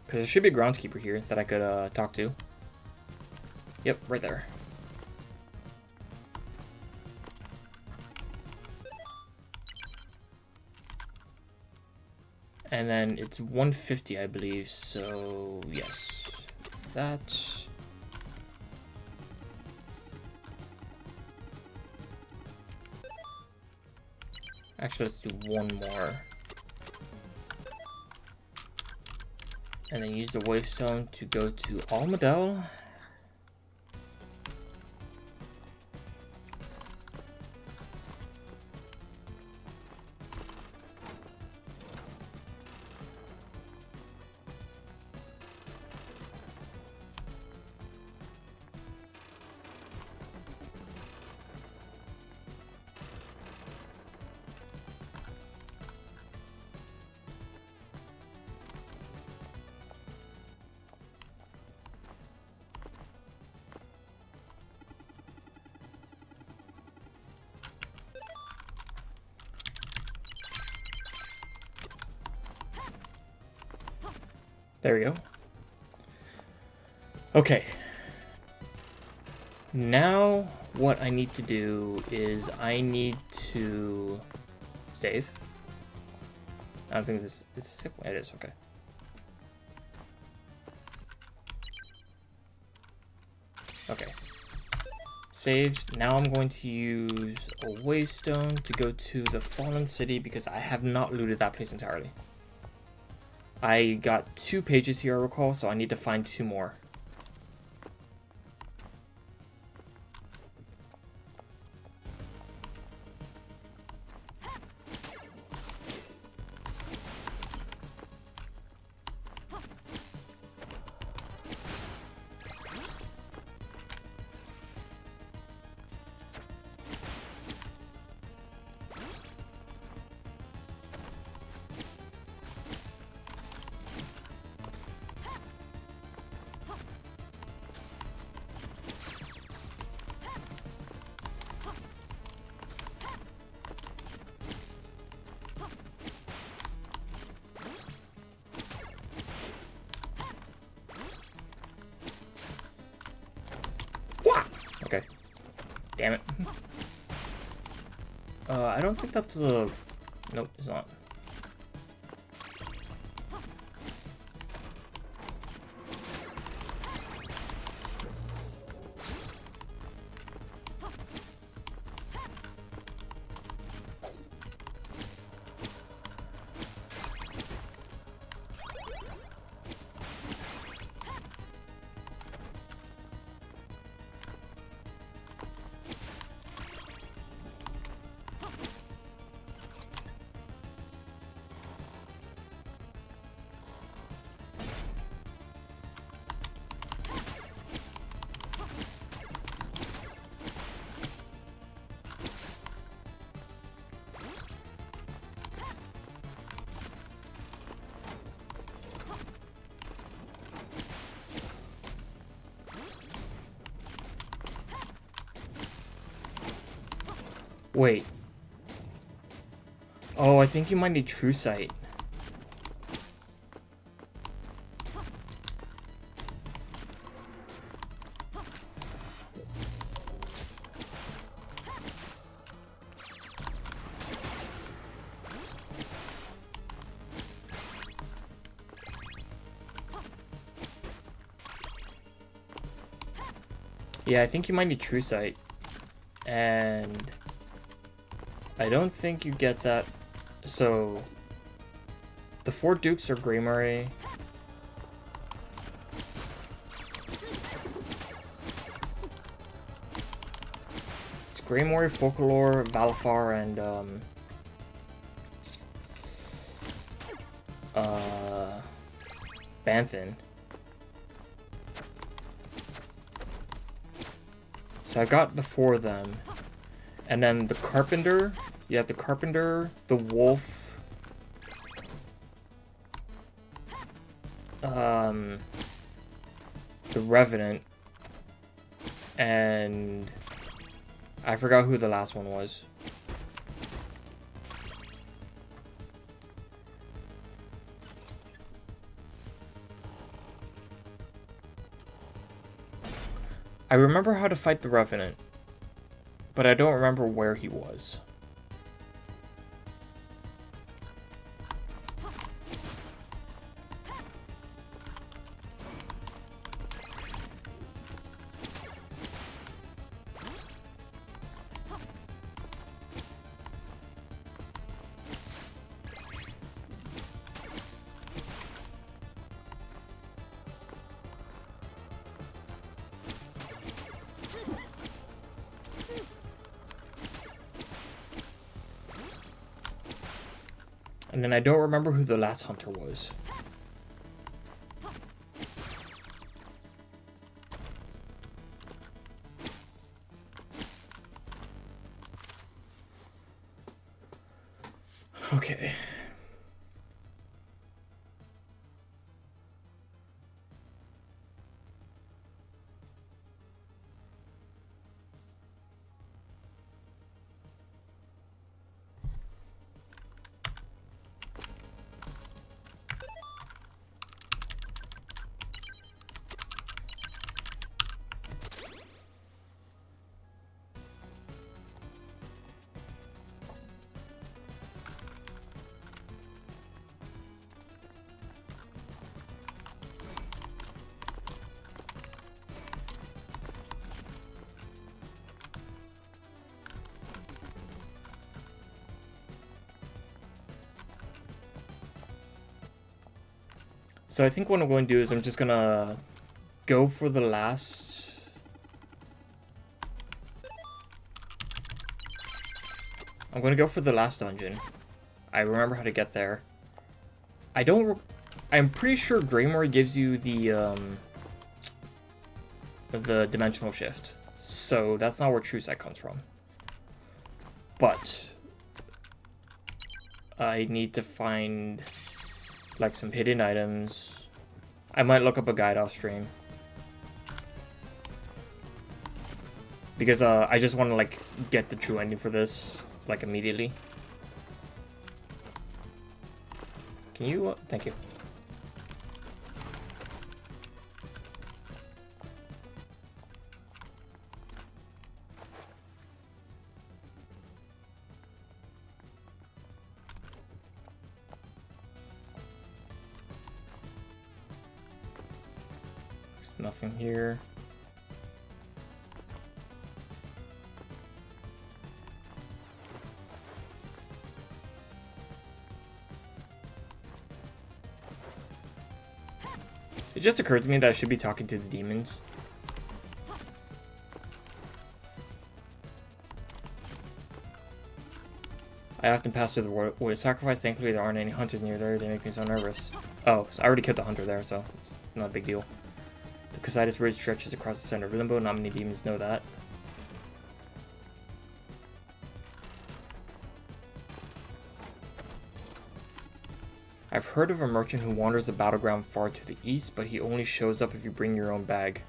Because there should be a groundskeeper here that I could talk to. Yep, right there. And then it's 150, I believe, so yes. That. Actually, let's do one more. And then use the Waystone to go to Almadel. There we go. Okay. Now what I need to do is I need to save. I don't think this is a sick one. It is, okay. Okay. Saved. Now I'm going to use a Waystone to go to the Fallen City because I have not looted that place entirely. I got 2 pages here, I recall, so I need to find 2 more. Okay. Damn it. I don't think that's a... Nope, it's not. Wait. Oh, I think you might need True Sight. Yeah, I think you might need True Sight. And I don't think you get that. So the 4 Dukes are Greymory. It's Greymory, Folklore, Valafar, and Banthan. So I got the 4 of them. And then the Carpenter, you have the Carpenter, the Wolf, the Revenant, and I forgot who the last one was. I remember how to fight the Revenant, but I don't remember where he was. And then I don't remember who the last hunter was. Okay. So I think what I'm going to do is I'm just gonna go for the last... I'm gonna go for the last dungeon. I remember how to get there. I'm pretty sure Greymoor gives you the dimensional shift. So that's not where True Sight comes from. But I need to find like some hidden items. I might look up a guide off stream. Because I just want to like get the true ending for this like immediately. Can you thank you. Nothing here. It just occurred to me that I should be talking to the demons. I often pass through the wood of sacrifice. Thankfully, there aren't any hunters near there. They make me so nervous. Oh, so I already killed the hunter there, so it's not a big deal. The Casitas Ridge stretches across the center of Limbo. Not many demons know that. I've heard of a merchant who wanders the battleground far to the east, but he only shows up if you bring your own bag.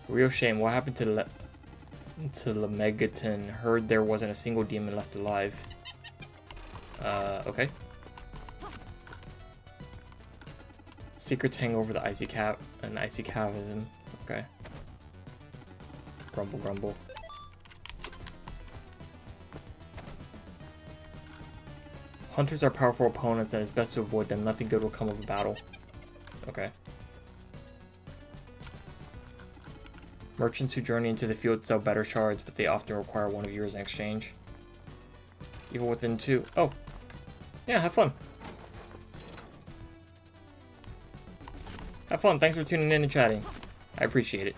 Real shame. What happened to Lemegaton? Heard there wasn't a single demon left alive. Okay. Secrets hang over the icy cavern. Okay. Grumble, grumble. Hunters are powerful opponents and it's best to avoid them. Nothing good will come of a battle. Okay. Merchants who journey into the field sell better shards, but they often require one of yours in exchange. Even within 2. Oh. Yeah, have fun. Have fun. Thanks for tuning in and chatting. I appreciate it.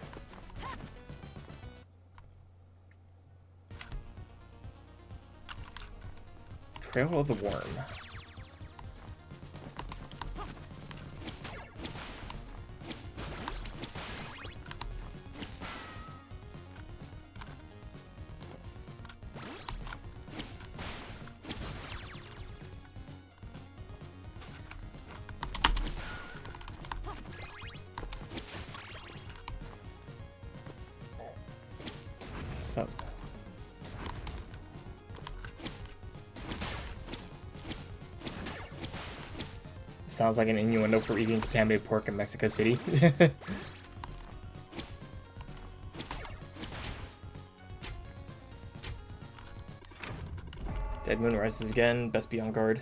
Trail of the Worm. What's up? Sounds like an innuendo for eating contaminated pork in Mexico City. Dead Moon rises again. Best be on guard.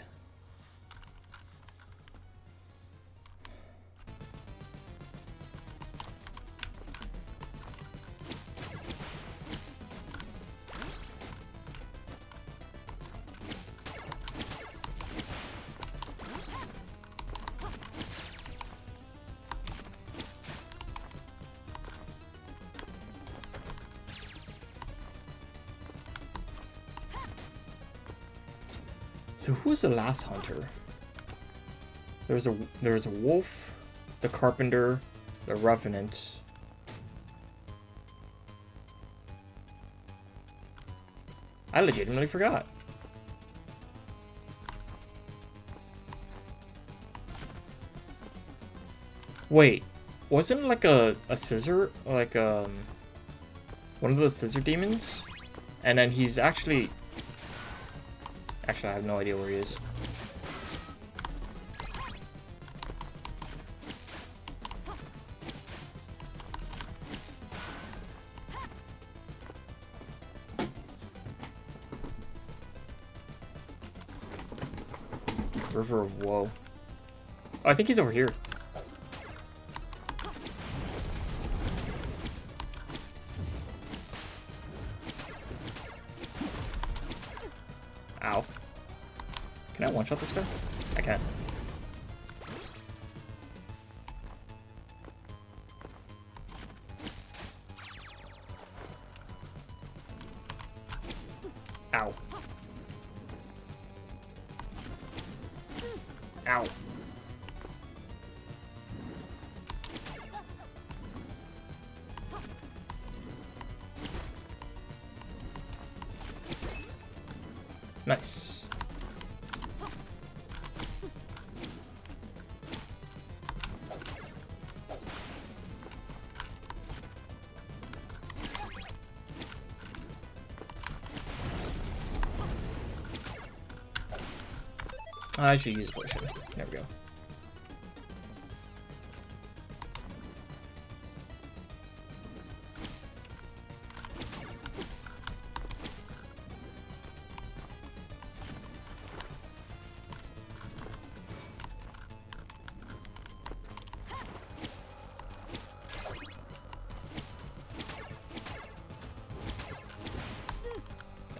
So who was the last hunter? There was a wolf, the carpenter, the revenant. I legitimately forgot. Wait, wasn't it like a scissor, like one of the scissor demons? And then he's actually I have no idea where he is. River of Woe. Oh, I think he's over here. Ow. Can I one-shot this guy? I can. Ow. Ow. Nice. I should use a potion. There we go.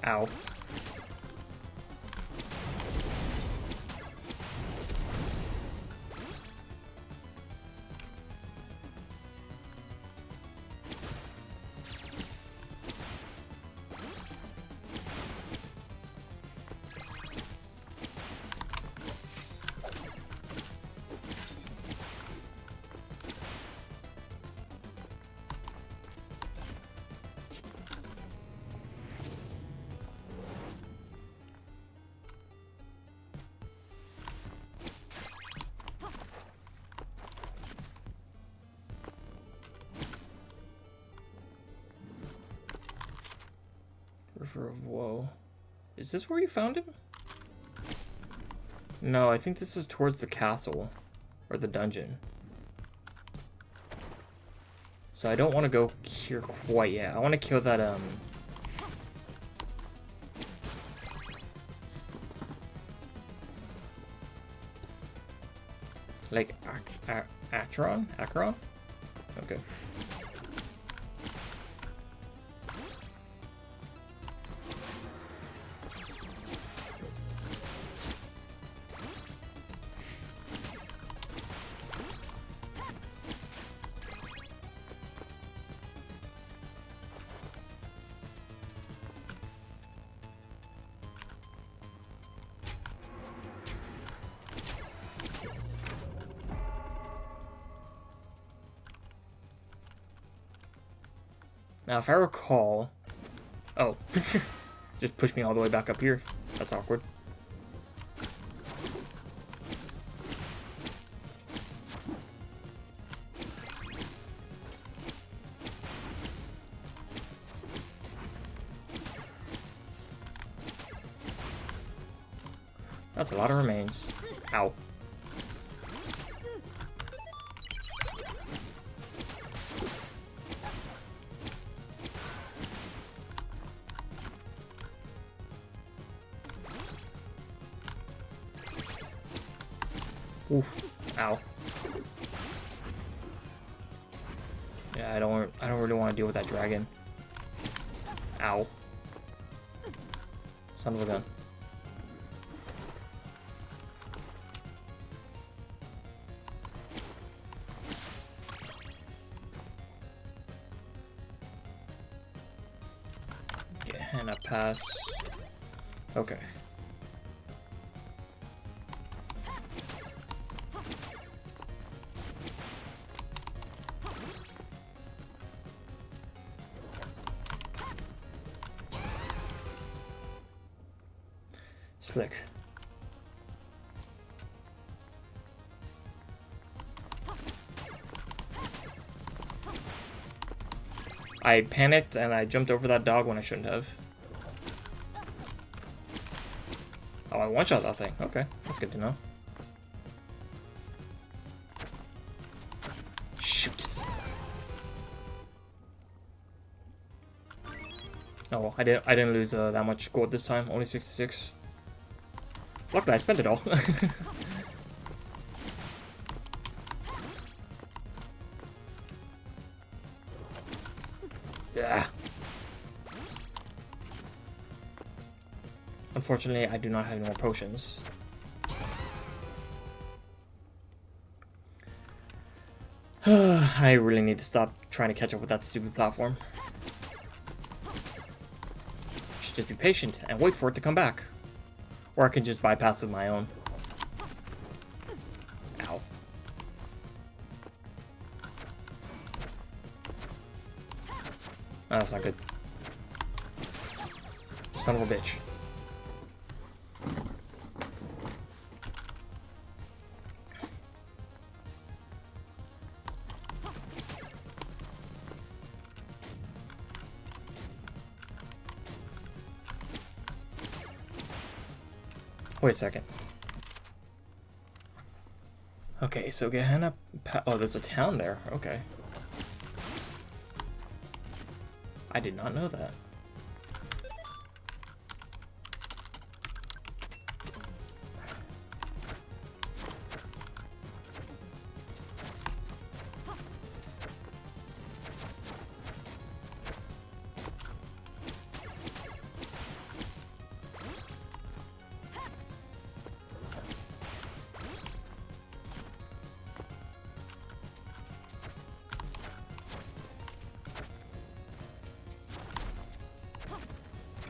Ow. River of Woe. Is this where you found him? No, I think this is towards the castle. Or the dungeon. So I don't want to go here quite yet. I want to kill that, like, Acheron? Acheron? Okay. Now, if I recall... Oh. Just pushed me all the way back up here. That's awkward. That's a lot of remains. Ow. Oof. Ow. Yeah, I don't really want to deal with that dragon. Ow. Son of a gun. Okay, and a pass. Okay. Slick. I panicked and I jumped over that dog when I shouldn't have. Oh, I one-shot that thing. Okay, that's good to know. Shoot. Oh, I didn't lose that much gold this time. Only 66. Luckily, I spent it all. Yeah. Unfortunately, I do not have any more potions. I really need to stop trying to catch up with that stupid platform. I should just be patient and wait for it to come back. Or I can just bypass with my own. Ow. Oh, that's not good. Son of a bitch. Wait a second. Okay, so Gehenna... Oh, there's a town there. Okay. I did not know that.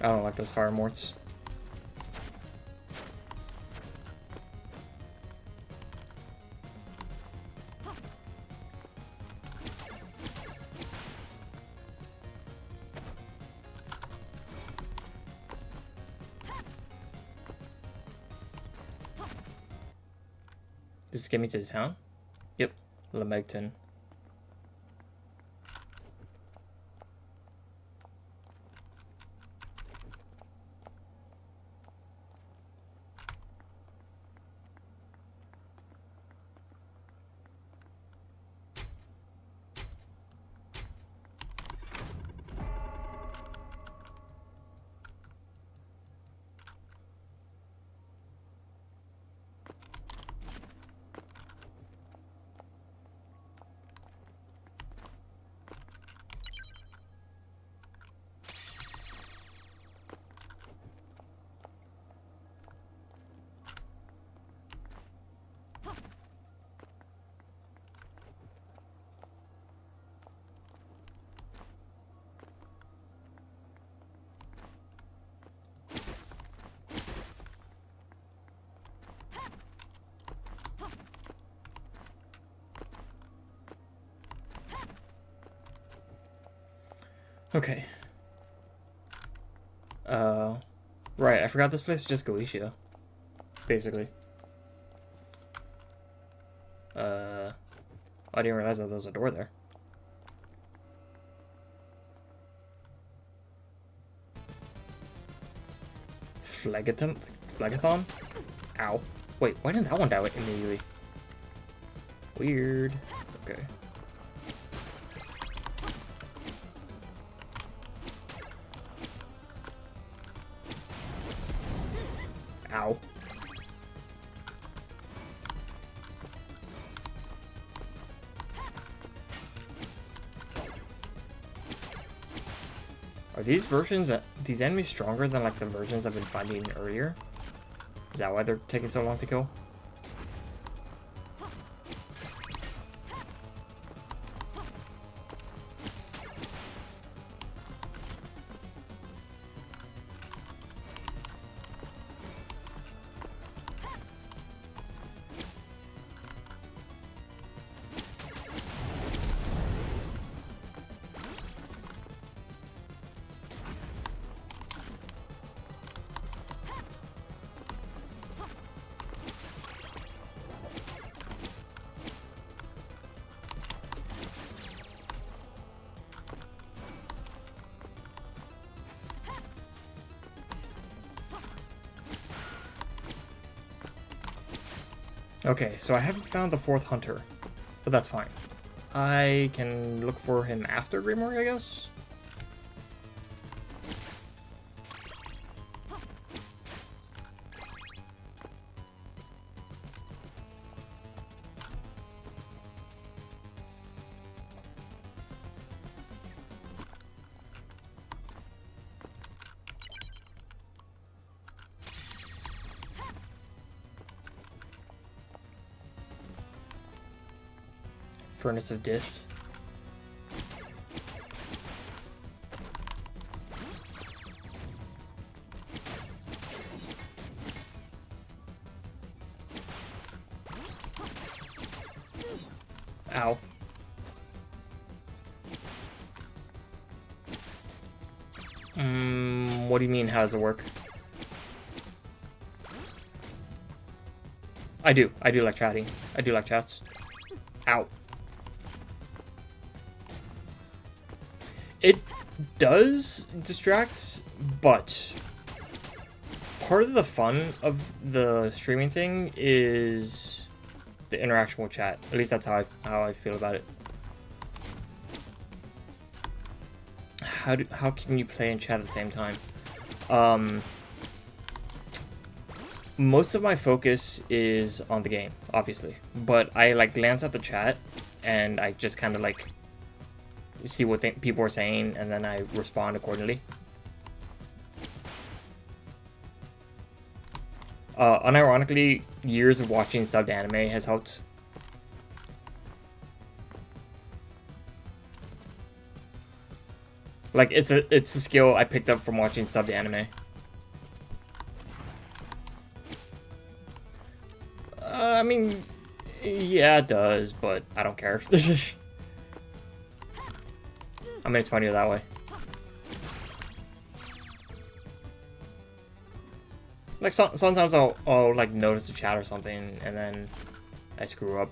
I don't like those fire morts. Does this get me to the town? Yep, Lamegton. Okay. Right, I forgot this place is just Galicia. Basically. I didn't realize that there was a door there. Phlegathon? Ow. Wait, why didn't that one die immediately? Weird. Okay. Ow. Are these versions, these enemies stronger than like the versions I've been finding earlier? Is that why they're taking so long to kill? Okay, so I haven't found the 4th hunter, but that's fine. I can look for him after Grimoire, I guess? Furnace of Dis. Ow. What do you mean, how does it work? I do like chatting. I do like chats. Ow. It does distract, but part of the fun of the streaming thing is the interaction with chat. At least that's how I feel about it. How can you play and chat at the same time? Most of my focus is on the game, obviously, but I like glance at the chat and I just kind of like see what people are saying and then I respond accordingly. Unironically, years of watching subbed anime has helped. Like it's a skill I picked up from watching subbed anime. I mean, yeah, it does, but I don't care. I mean, it's funnier that way. Like sometimes I'll like notice the chat or something, and then I screw up.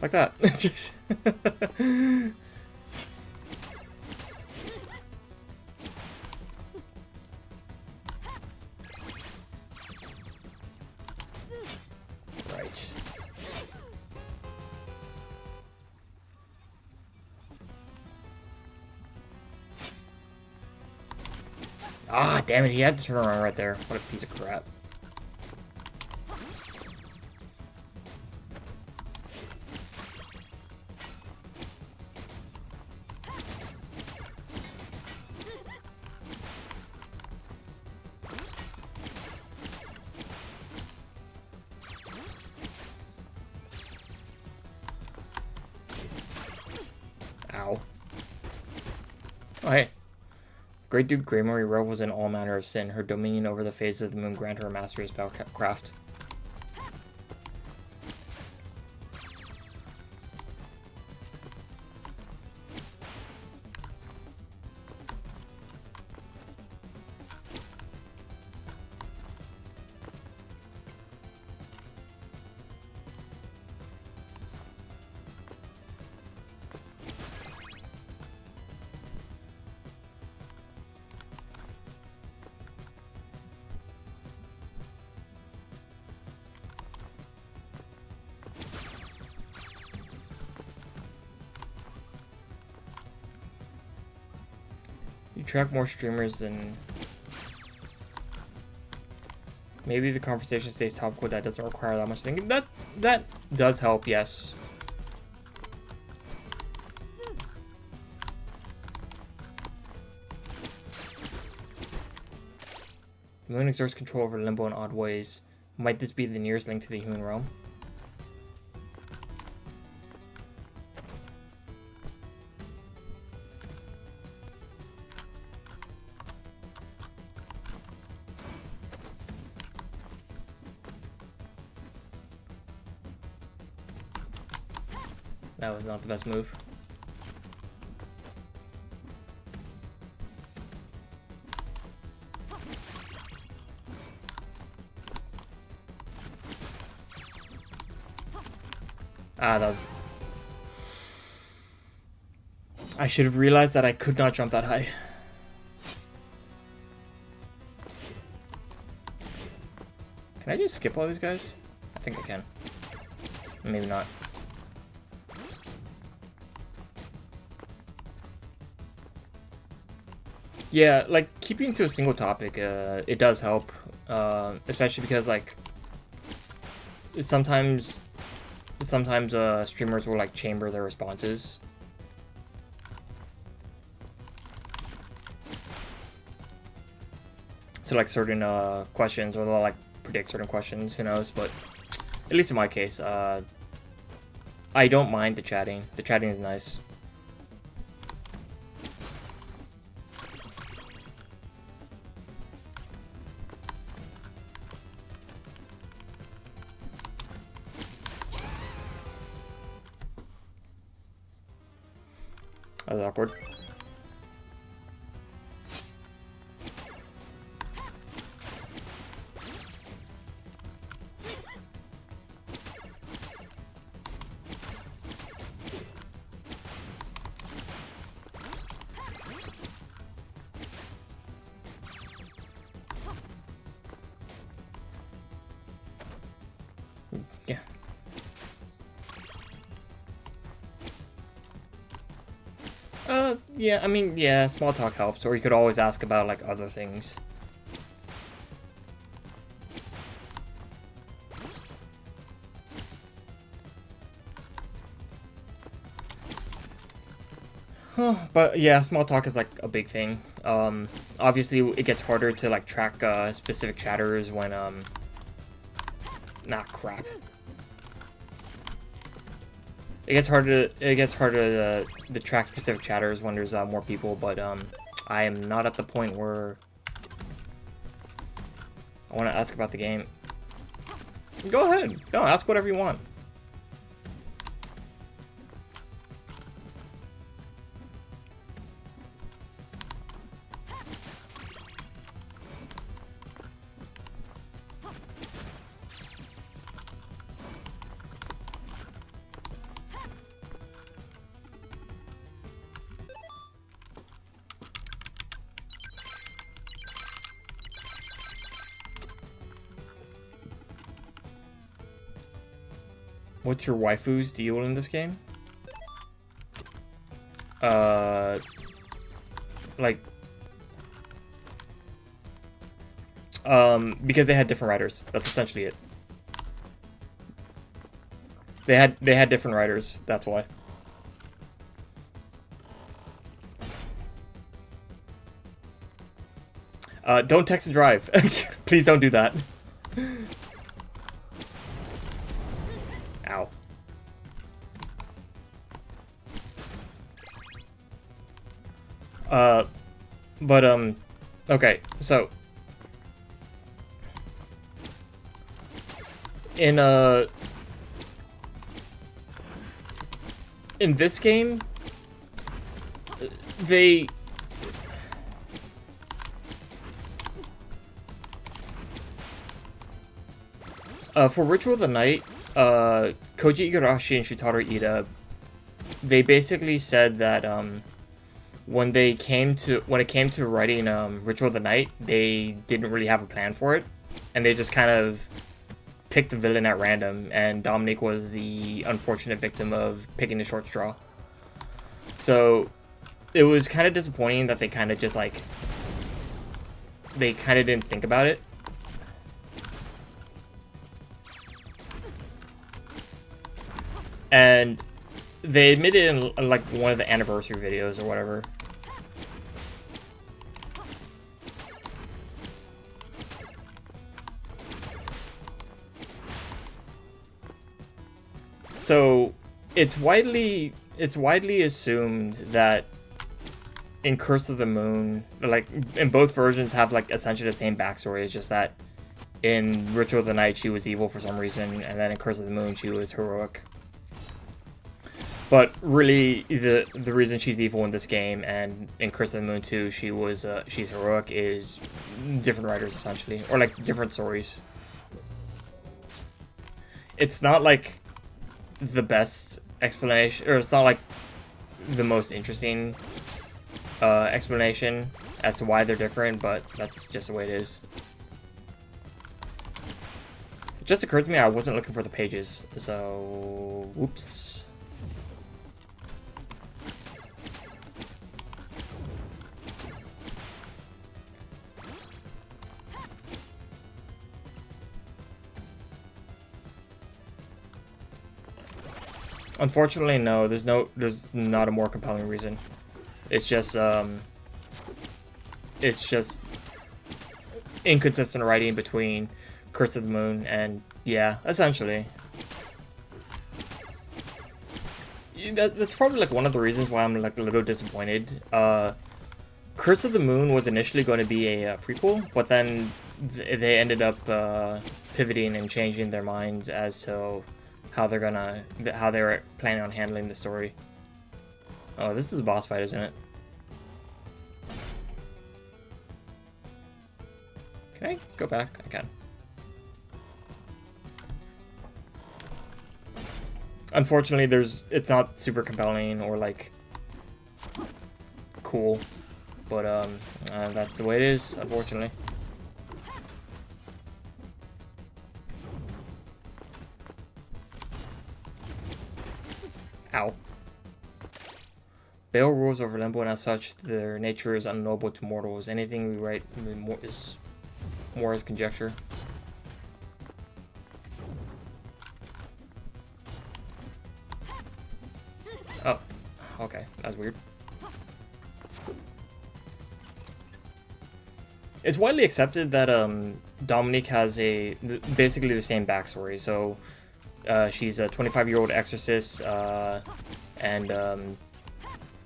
Like that. Right. Ah, damn it, he had to turn around right there. What a piece of crap. Ow. Oh, hey. Great Duke Grimoire revels in all manner of sin. Her dominion over the phases of the moon grant her mastery of spellcraft. You track more streamers than... Maybe the conversation stays topical. That doesn't require that much thinking. That does help, yes. The moon exerts control over Limbo in odd ways. Might this be the nearest link to the human realm? That was not the best move. Ah, that was... I should have realized that I could not jump that high. Can I just skip all these guys? I think I can. Maybe not. Yeah, like, keeping to a single topic, it does help. Especially because, like, sometimes streamers will, like, chamber their responses. To, like, certain, questions, or they'll, like, predict certain questions, who knows, but at least in my case, I don't mind the chatting. The chatting is nice. That was awkward. Yeah. Yeah, I mean, yeah, small talk helps, or you could always ask about, like, other things. But yeah, small talk is, like, a big thing. Obviously, it gets harder to, like, track, specific chatters when, nah, crap. It gets harder to track specific chatters when there's more people, but I am not at the point where I want to ask about the game. Go ahead. No, ask whatever you want. What's your waifu's deal in this game? Like, because they had different writers. That's essentially it. They had different writers. That's why. Don't text and drive. Please don't do that. Ow. Okay, so in this game, they for Ritual of the Night, Koji Igarashi and Shutaro Ida, they basically said that when it came to writing Ritual of the Night, they didn't really have a plan for it, and they just kind of picked the villain at random, and Dominic was the unfortunate victim of picking the short straw. So it was kind of disappointing that they kind of just, like, they kind of didn't think about it. And they admitted in, like, one of the anniversary videos or whatever. So it's widely assumed that in Curse of the Moon, like, in both versions have, like, essentially the same backstory. It's just that in Ritual of the Night she was evil for some reason, and then in Curse of the Moon she was heroic. But really, the reason she's evil in this game and in Curse of the Moon 2 she's heroic is different writers, essentially, or, like, different stories. It's not, like, the best explanation, or it's not, like, the most interesting explanation as to why they're different, but that's just the way it is. just occurred to me I wasn't looking for the pages, so whoops. Unfortunately, no. There's not a more compelling reason. It's just inconsistent writing between Curse of the Moon and yeah, essentially. That's probably like one of the reasons why I'm like a little disappointed. Curse of the Moon was initially going to be a prequel, but then they ended up pivoting and changing their minds as to how they were planning on handling the story. Oh, this is a boss fight, isn't it? Can I go back? I can. Unfortunately, it's not super compelling or like cool, but that's the way it is, unfortunately. Ow. Bale rules over Limbo, and as such, their nature is unknowable to mortals. Anything we write is more as conjecture. Oh, okay, that's weird. It's widely accepted that Dominique has basically the same backstory. So she's a 25-year-old exorcist, and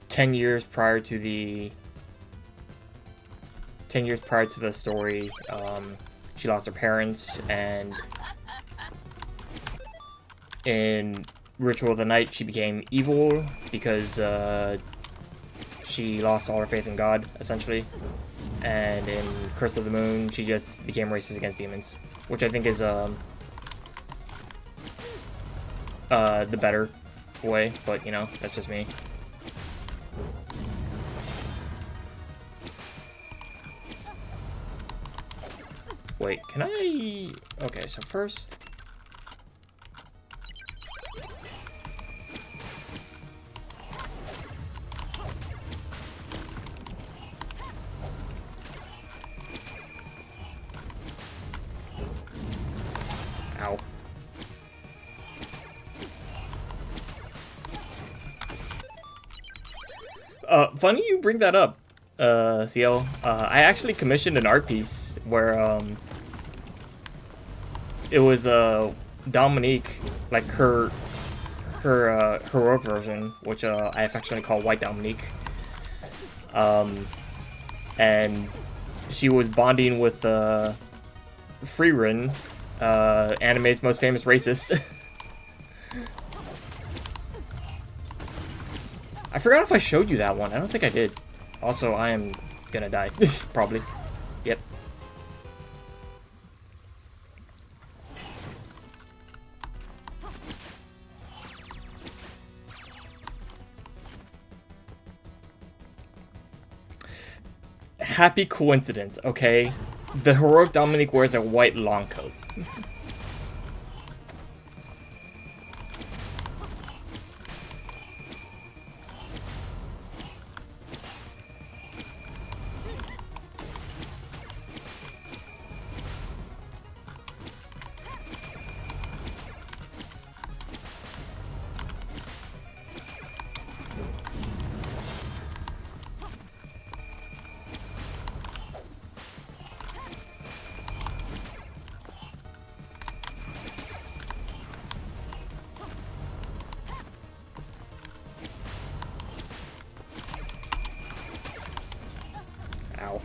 10 years prior to the story, she lost her parents, and in Ritual of the Night, she became evil because she lost all her faith in God, essentially. And in Curse of the Moon, she just became racist against demons, which I think is the better way, but you know, that's just me. Wait, can I... Okay, so first... Ow. Funny you bring that up, CL. I actually commissioned an art piece where, it was, Dominique, like her heroic version, which, I affectionately call White Dominique. And she was bonding with, Freerin, anime's most famous racist. I forgot if I showed you that one. I don't think I did. Also, I am gonna die. Probably. Yep. Happy coincidence, okay? The heroic Dominique wears a white long coat. Ow.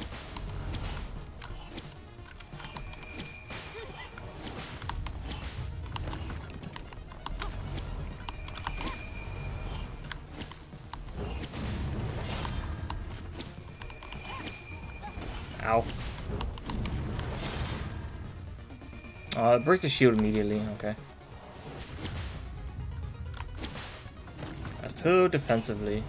Ow. It breaks the shield immediately, okay. Let's put defensively.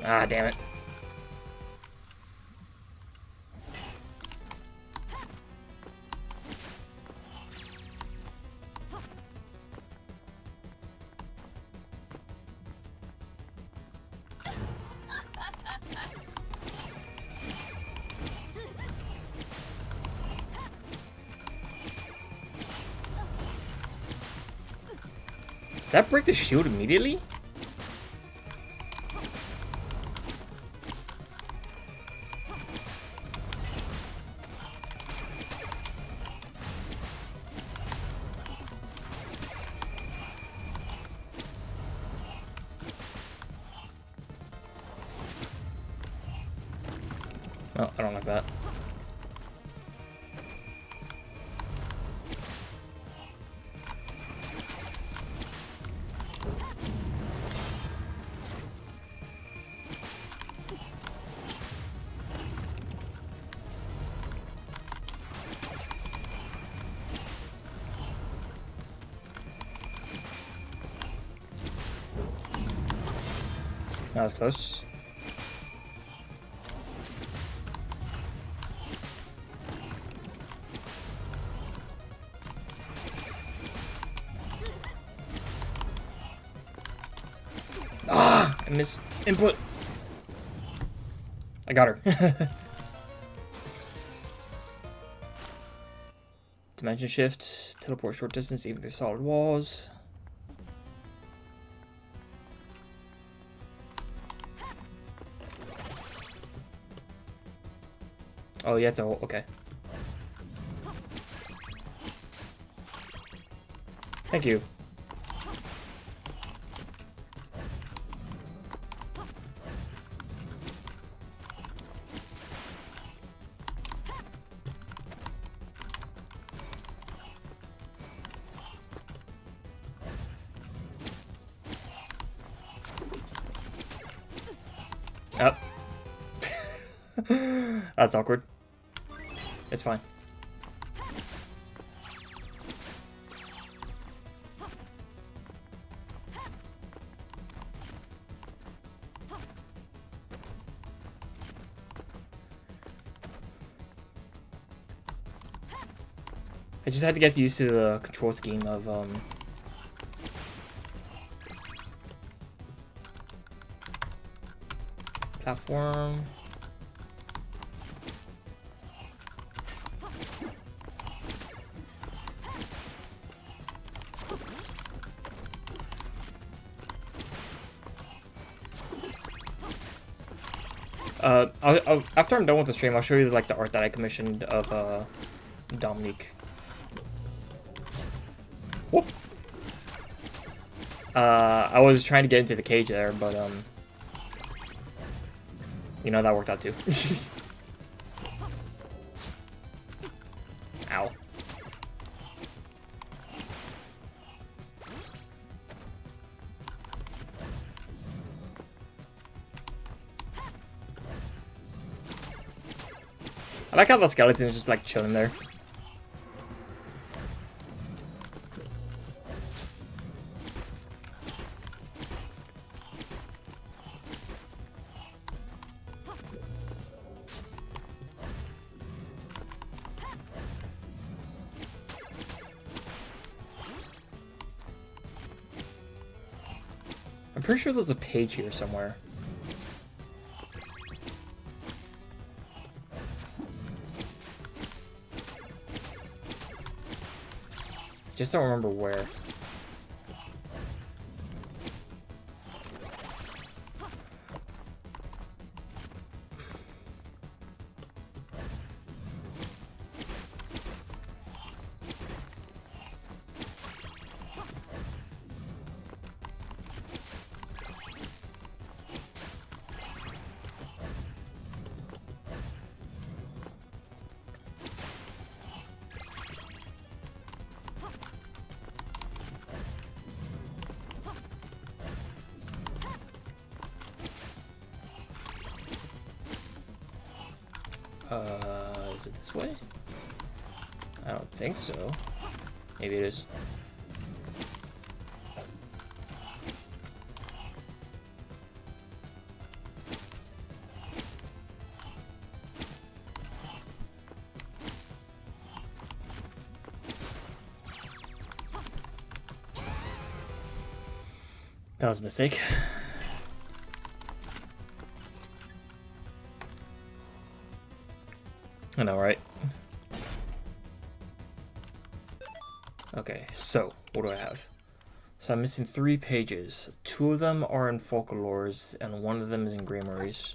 Ah, damn it. Does that break the shield immediately? No, I don't like that. That was close. Ah! I missed input. I got her. Dimension shift. Teleport short distance even through solid walls. Oh, yeah, it's a whole... Okay. Thank you. Up. That's awkward. It's fine. I just had to get used to the control scheme of platform. After I'm done with the stream, I'll show you like the art that I commissioned of Dominique. Whoop. I was trying to get into the cage there, but you know, that worked out too. Ow. I like how the skeleton is just like chilling there. I'm pretty sure there's a page here somewhere. Just don't remember where. Is it this way? I don't think so. Maybe it is. That was a mistake. I know, right? Okay, so what do I have? So I'm missing 3 pages. 2 of them are in folklores, and 1 of them is in grimoires.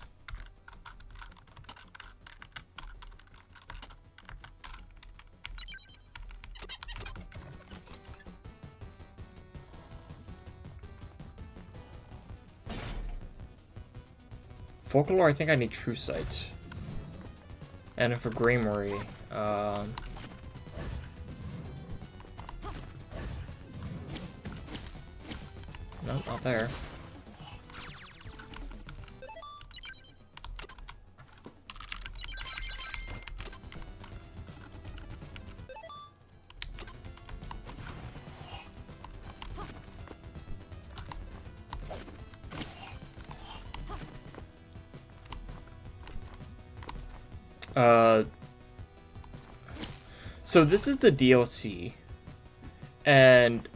Folklore, I think I need True Sight. And then for grimoire, no, not there. So this is the DLC, and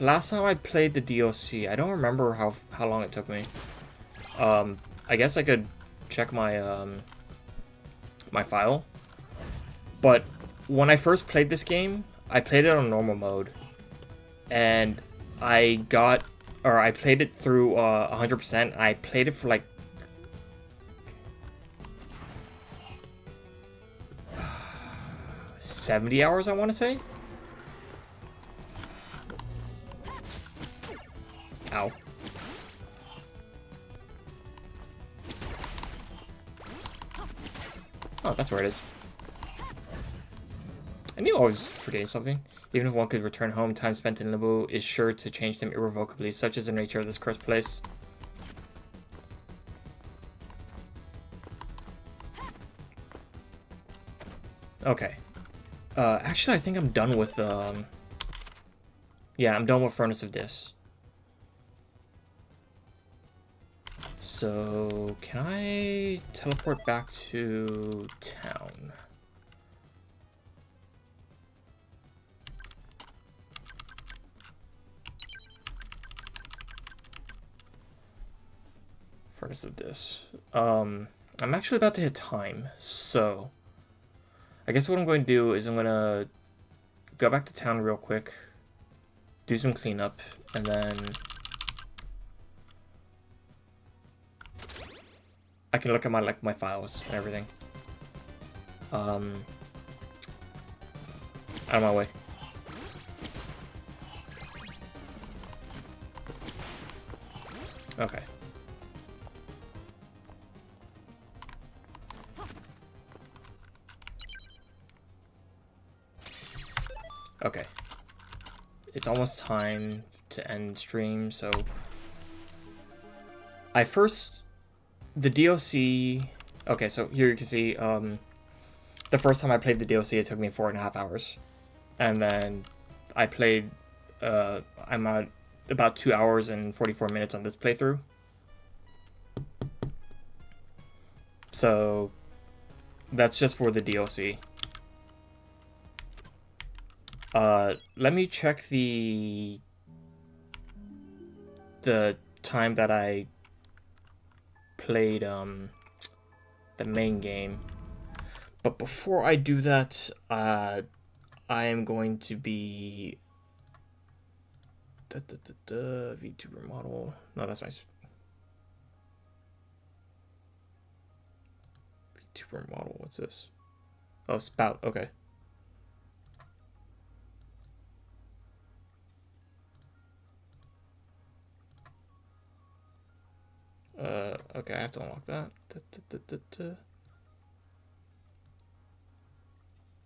last time I played the DLC, I don't remember how long it took me. I guess I could check my my file, but when I first played this game, I played it on normal mode, and I played it through 100%. I played it for like 70 hours, I want to say. Ow. Oh, that's where it is. I knew I was forgetting something. Even if one could return home, time spent in limbo is sure to change them irrevocably. Such is the nature of this cursed place. Okay. Actually, I think I'm done with, yeah, I'm done with Furnace of Dis. So, can I teleport back to town? Furnace of Dis. I'm actually about to hit time, so I guess what I'm going to do is I'm going to go back to town real quick, do some cleanup, and then I can look at my files and everything. Out of my way. Okay. Okay. It's almost time to end stream, so the DLC. Okay, so here you can see the first time I played the DLC, it took me 4.5 hours, and then I played. I'm at about 2 hours and 44 minutes on this playthrough. So that's just for the DLC. Let me check the time that I played the main game. But before I do that, I am going to be VTuber model. No, that's my VTuber model. What's this? Oh, spout. Okay. Okay, I have to unlock that.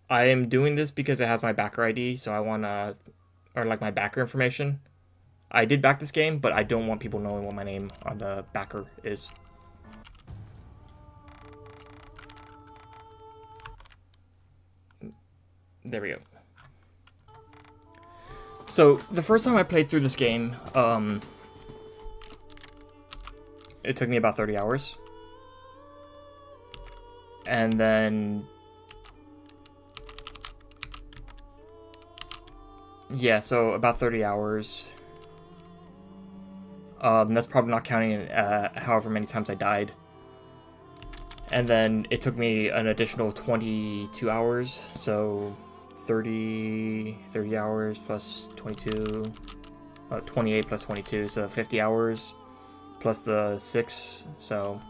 I am doing this because it has my backer ID, so I want or like my backer information. I did back this game, but I don't want people knowing what my name on the backer is. There we go. So, the first time I played through this game, it took me about 30 hours. And then yeah, so about 30 hours. That's probably not counting however many times I died. And then it took me an additional 22 hours, so 30 hours plus 22, 28 plus 22, so 50 hours plus the 6, so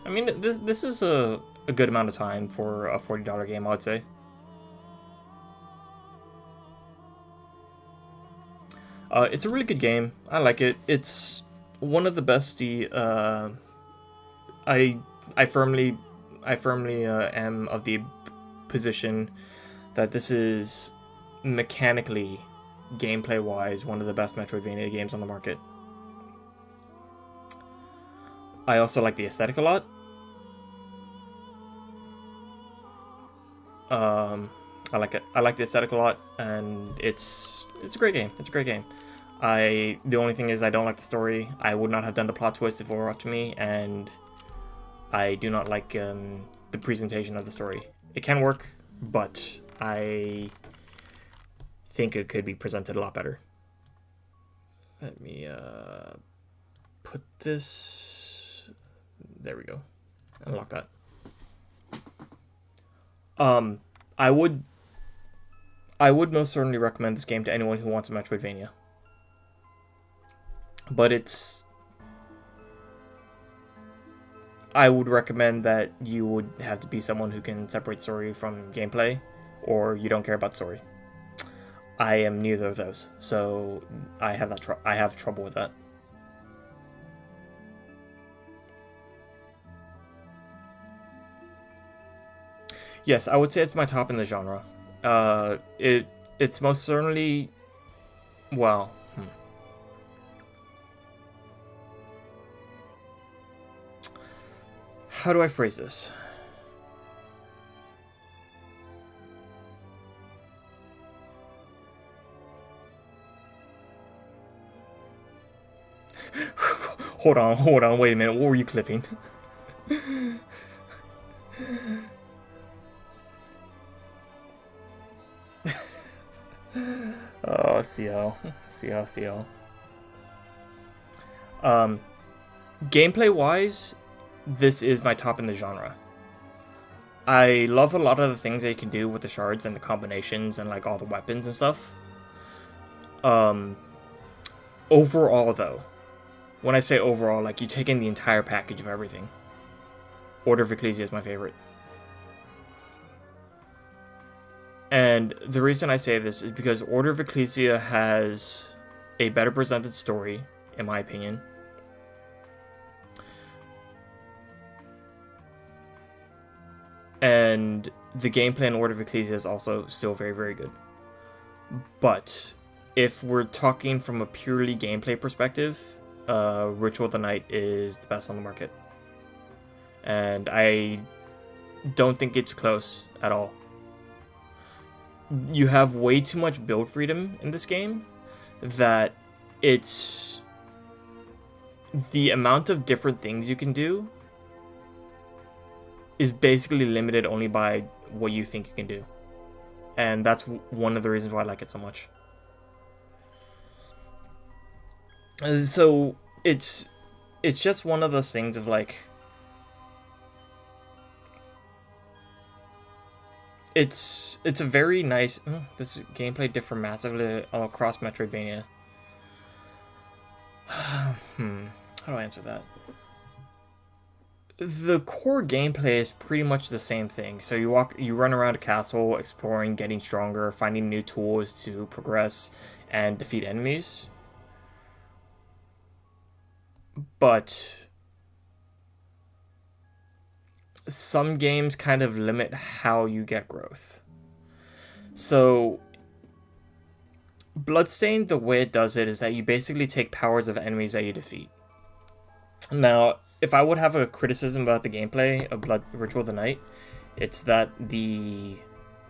I mean, this is a good amount of time for a $40 game, I would say. It's a really good game. I like it. It's one of the best. I firmly am of the position that this is mechanically, gameplay wise, one of the best Metroidvania games on the market. I also like the aesthetic a lot. I like it. I like the aesthetic a lot, and it's a great game. It's a great game. The only thing is I don't like the story. I would not have done the plot twist if it were up to me, and I do not like the presentation of the story. It can work, but I think it could be presented a lot better. Let me put this. There we go. Unlock that. I would most certainly recommend this game to anyone who wants a Metroidvania. But I would recommend that you would have to be someone who can separate story from gameplay, or you don't care about story. I am neither of those, so I have trouble with that. Yes, I would say it's my top in the genre. It's most certainly, well, how do I phrase this? Hold on, wait a minute, what were you clipping? Oh, CL. Gameplay-wise, this is my top in the genre. I love a lot of the things that you can do with the shards and the combinations and like all the weapons and stuff. Overall, though, when I say overall, like you take in the entire package of everything, Order of Ecclesia is my favorite. And the reason I say this is because Order of Ecclesia has a better presented story, in my opinion. And the gameplay in Order of Ecclesia is also still very, very good. But if we're talking from a purely gameplay perspective, Ritual of the Night is the best on the market. And I don't think it's close at all. You have way too much build freedom in this game that it's the amount of different things you can do is basically limited only by what you think you can do. And that's one of the reasons why I like it so much. So it's just one of those things of like, it's a very nice. This gameplay differ massively across Metroidvania. How do I answer that? The core gameplay is pretty much the same thing. So you run around a castle, exploring, getting stronger, finding new tools to progress and defeat enemies. But some games kind of limit how you get growth. So Bloodstained, the way it does it is that you basically take powers of enemies that you defeat. Now, if I would have a criticism about the gameplay of Ritual of the Night, it's that the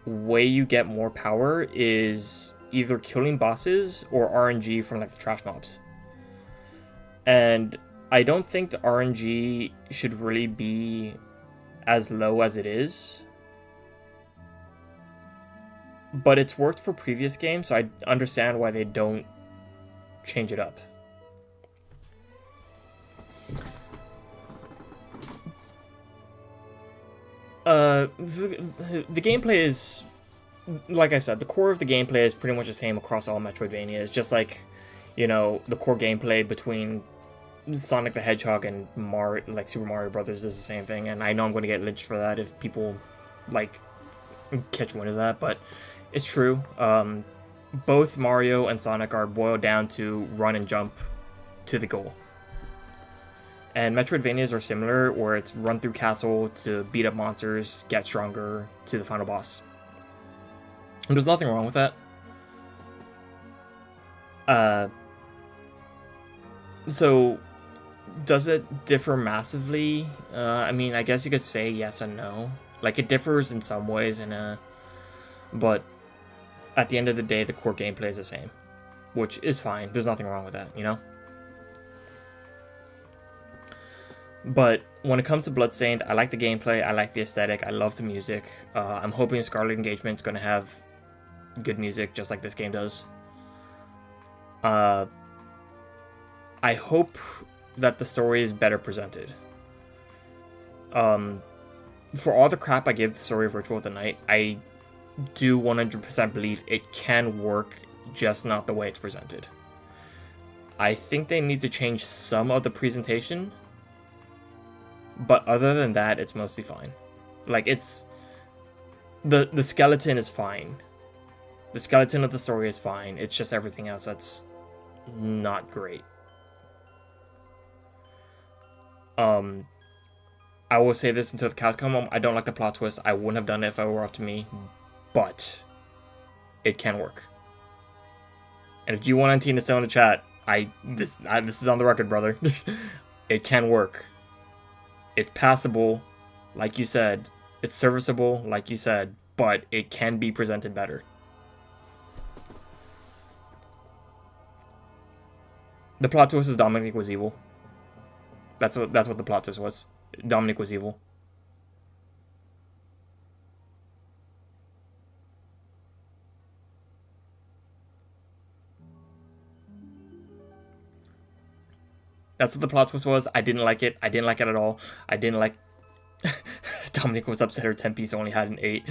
way you get more power is either killing bosses or RNG from like the trash mobs. And I don't think the RNG should really be as low as it is. But it's worked for previous games, so I understand why they don't change it up. The gameplay is, like I said, the core of the gameplay is pretty much the same across all Metroidvanias. Just like, you know, the core gameplay between Sonic the Hedgehog and like Super Mario Brothers is the same thing. And I know I'm going to get lynched for that if people like catch wind of that, but it's true. Both Mario and Sonic are boiled down to run and jump to the goal. And Metroidvanias are similar, where it's run through castle to beat up monsters, get stronger to the final boss. And there's nothing wrong with that. So, does it differ massively? I mean, I guess you could say yes and no. Like, it differs in some ways, but at the end of the day, the core gameplay is the same, which is fine. There's nothing wrong with that, you know? But when it comes to Bloodstained, I like the gameplay, I like the aesthetic, I love the music. I'm hoping Scarlet Engagement's going to have good music, just like this game does. I hope that the story is better presented. For all the crap I give the story of Ritual of the Night, I do 100% believe it can work, just not the way it's presented. I think they need to change some of the presentation, but other than that, it's mostly fine. Like, it's... The skeleton is fine. The skeleton of the story is fine. It's just everything else that's not great. I will say this until the cows come home. I don't like the plot twist. I wouldn't have done it if it were up to me. But it can work. And if G119 is still in the chat, this is on the record, brother. It can work. It's passable, like you said. It's serviceable, like you said. But it can be presented better. The plot twist is Dominic was evil. That's what the plot twist was. Dominic was evil. That's what the plot twist was. I didn't like it. I didn't like it at all. I didn't like... Dominic was upset her 10 piece only had an 8.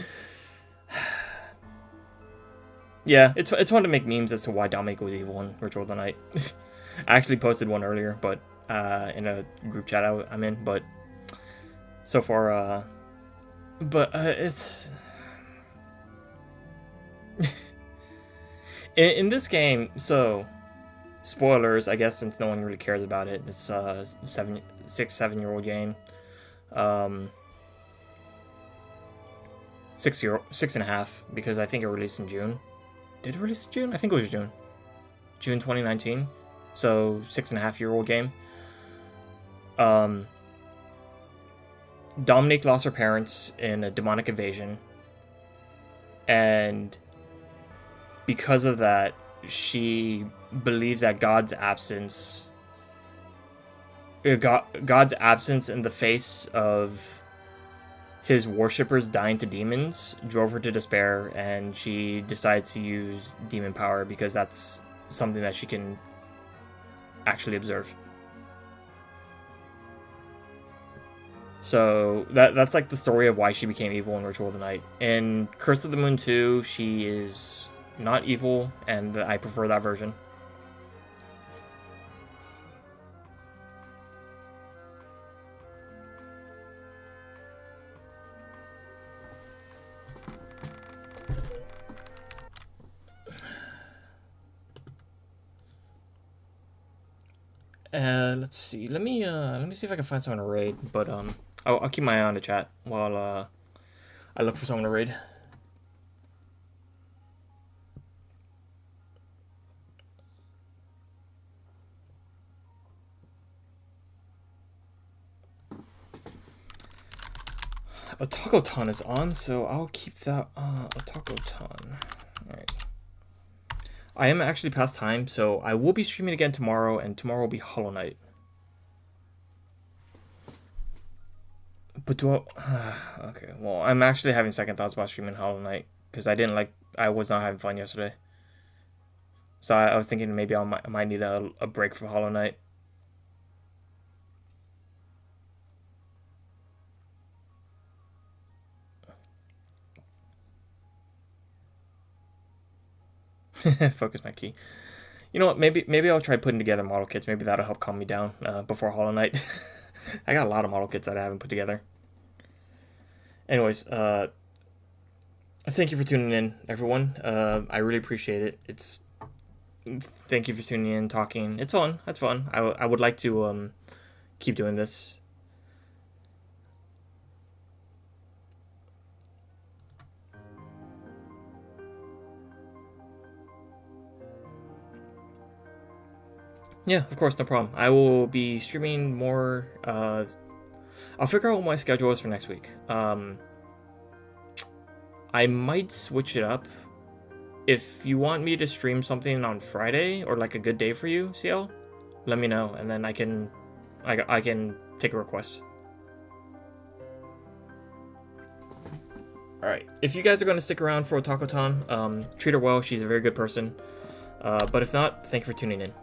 Yeah, it's fun to make memes as to why Dominic was evil in Ritual of the Night. I actually posted one earlier, but in a group chat I'm in, but so far, it's... in this game, so... Spoilers, I guess, since no one really cares about it. It's a 6-7-year-old game. 6.5, because I think it released in June. Did it release in June? I think it was June. June 2019. So 6.5-year-old game. Dominique lost her parents in a demonic invasion, and because of that, she believes that God's absence in the face of his worshippers dying to demons drove her to despair, and she decides to use demon power because that's something that she can actually observe. So that's like the story of why she became evil in Ritual of the Night. In Curse of the Moon 2, she is not evil, and I prefer that version. Let's see. Let me see if I can find someone to raid. But I'll keep my eye on the chat while I look for someone to raid. Otakoton is on, so I'll keep that Otakoton. Alright. I am actually past time, so I will be streaming again tomorrow, and tomorrow will be Hollow Knight. But do I... okay, well, I'm actually having second thoughts about streaming Hollow Knight, because I was not having fun yesterday. So I was thinking maybe I might need a break from Hollow Knight. Focus my key. You know what? Maybe I'll try putting together model kits. Maybe that'll help calm me down before Hollow Knight. I got a lot of model kits that I haven't put together. Anyways, thank you for tuning in, everyone. I really appreciate it. Thank you for tuning in, talking. It's fun. That's fun. I would like to keep doing this. Yeah, of course, no problem. I will be streaming more. I'll figure out what my schedule is for next week. I might switch it up. If you want me to stream something on Friday or like a good day for you, CL, let me know, and then I can take a request. All right. If you guys are going to stick around for Otakotan, treat her well. She's a very good person. But if not, thank you for tuning in.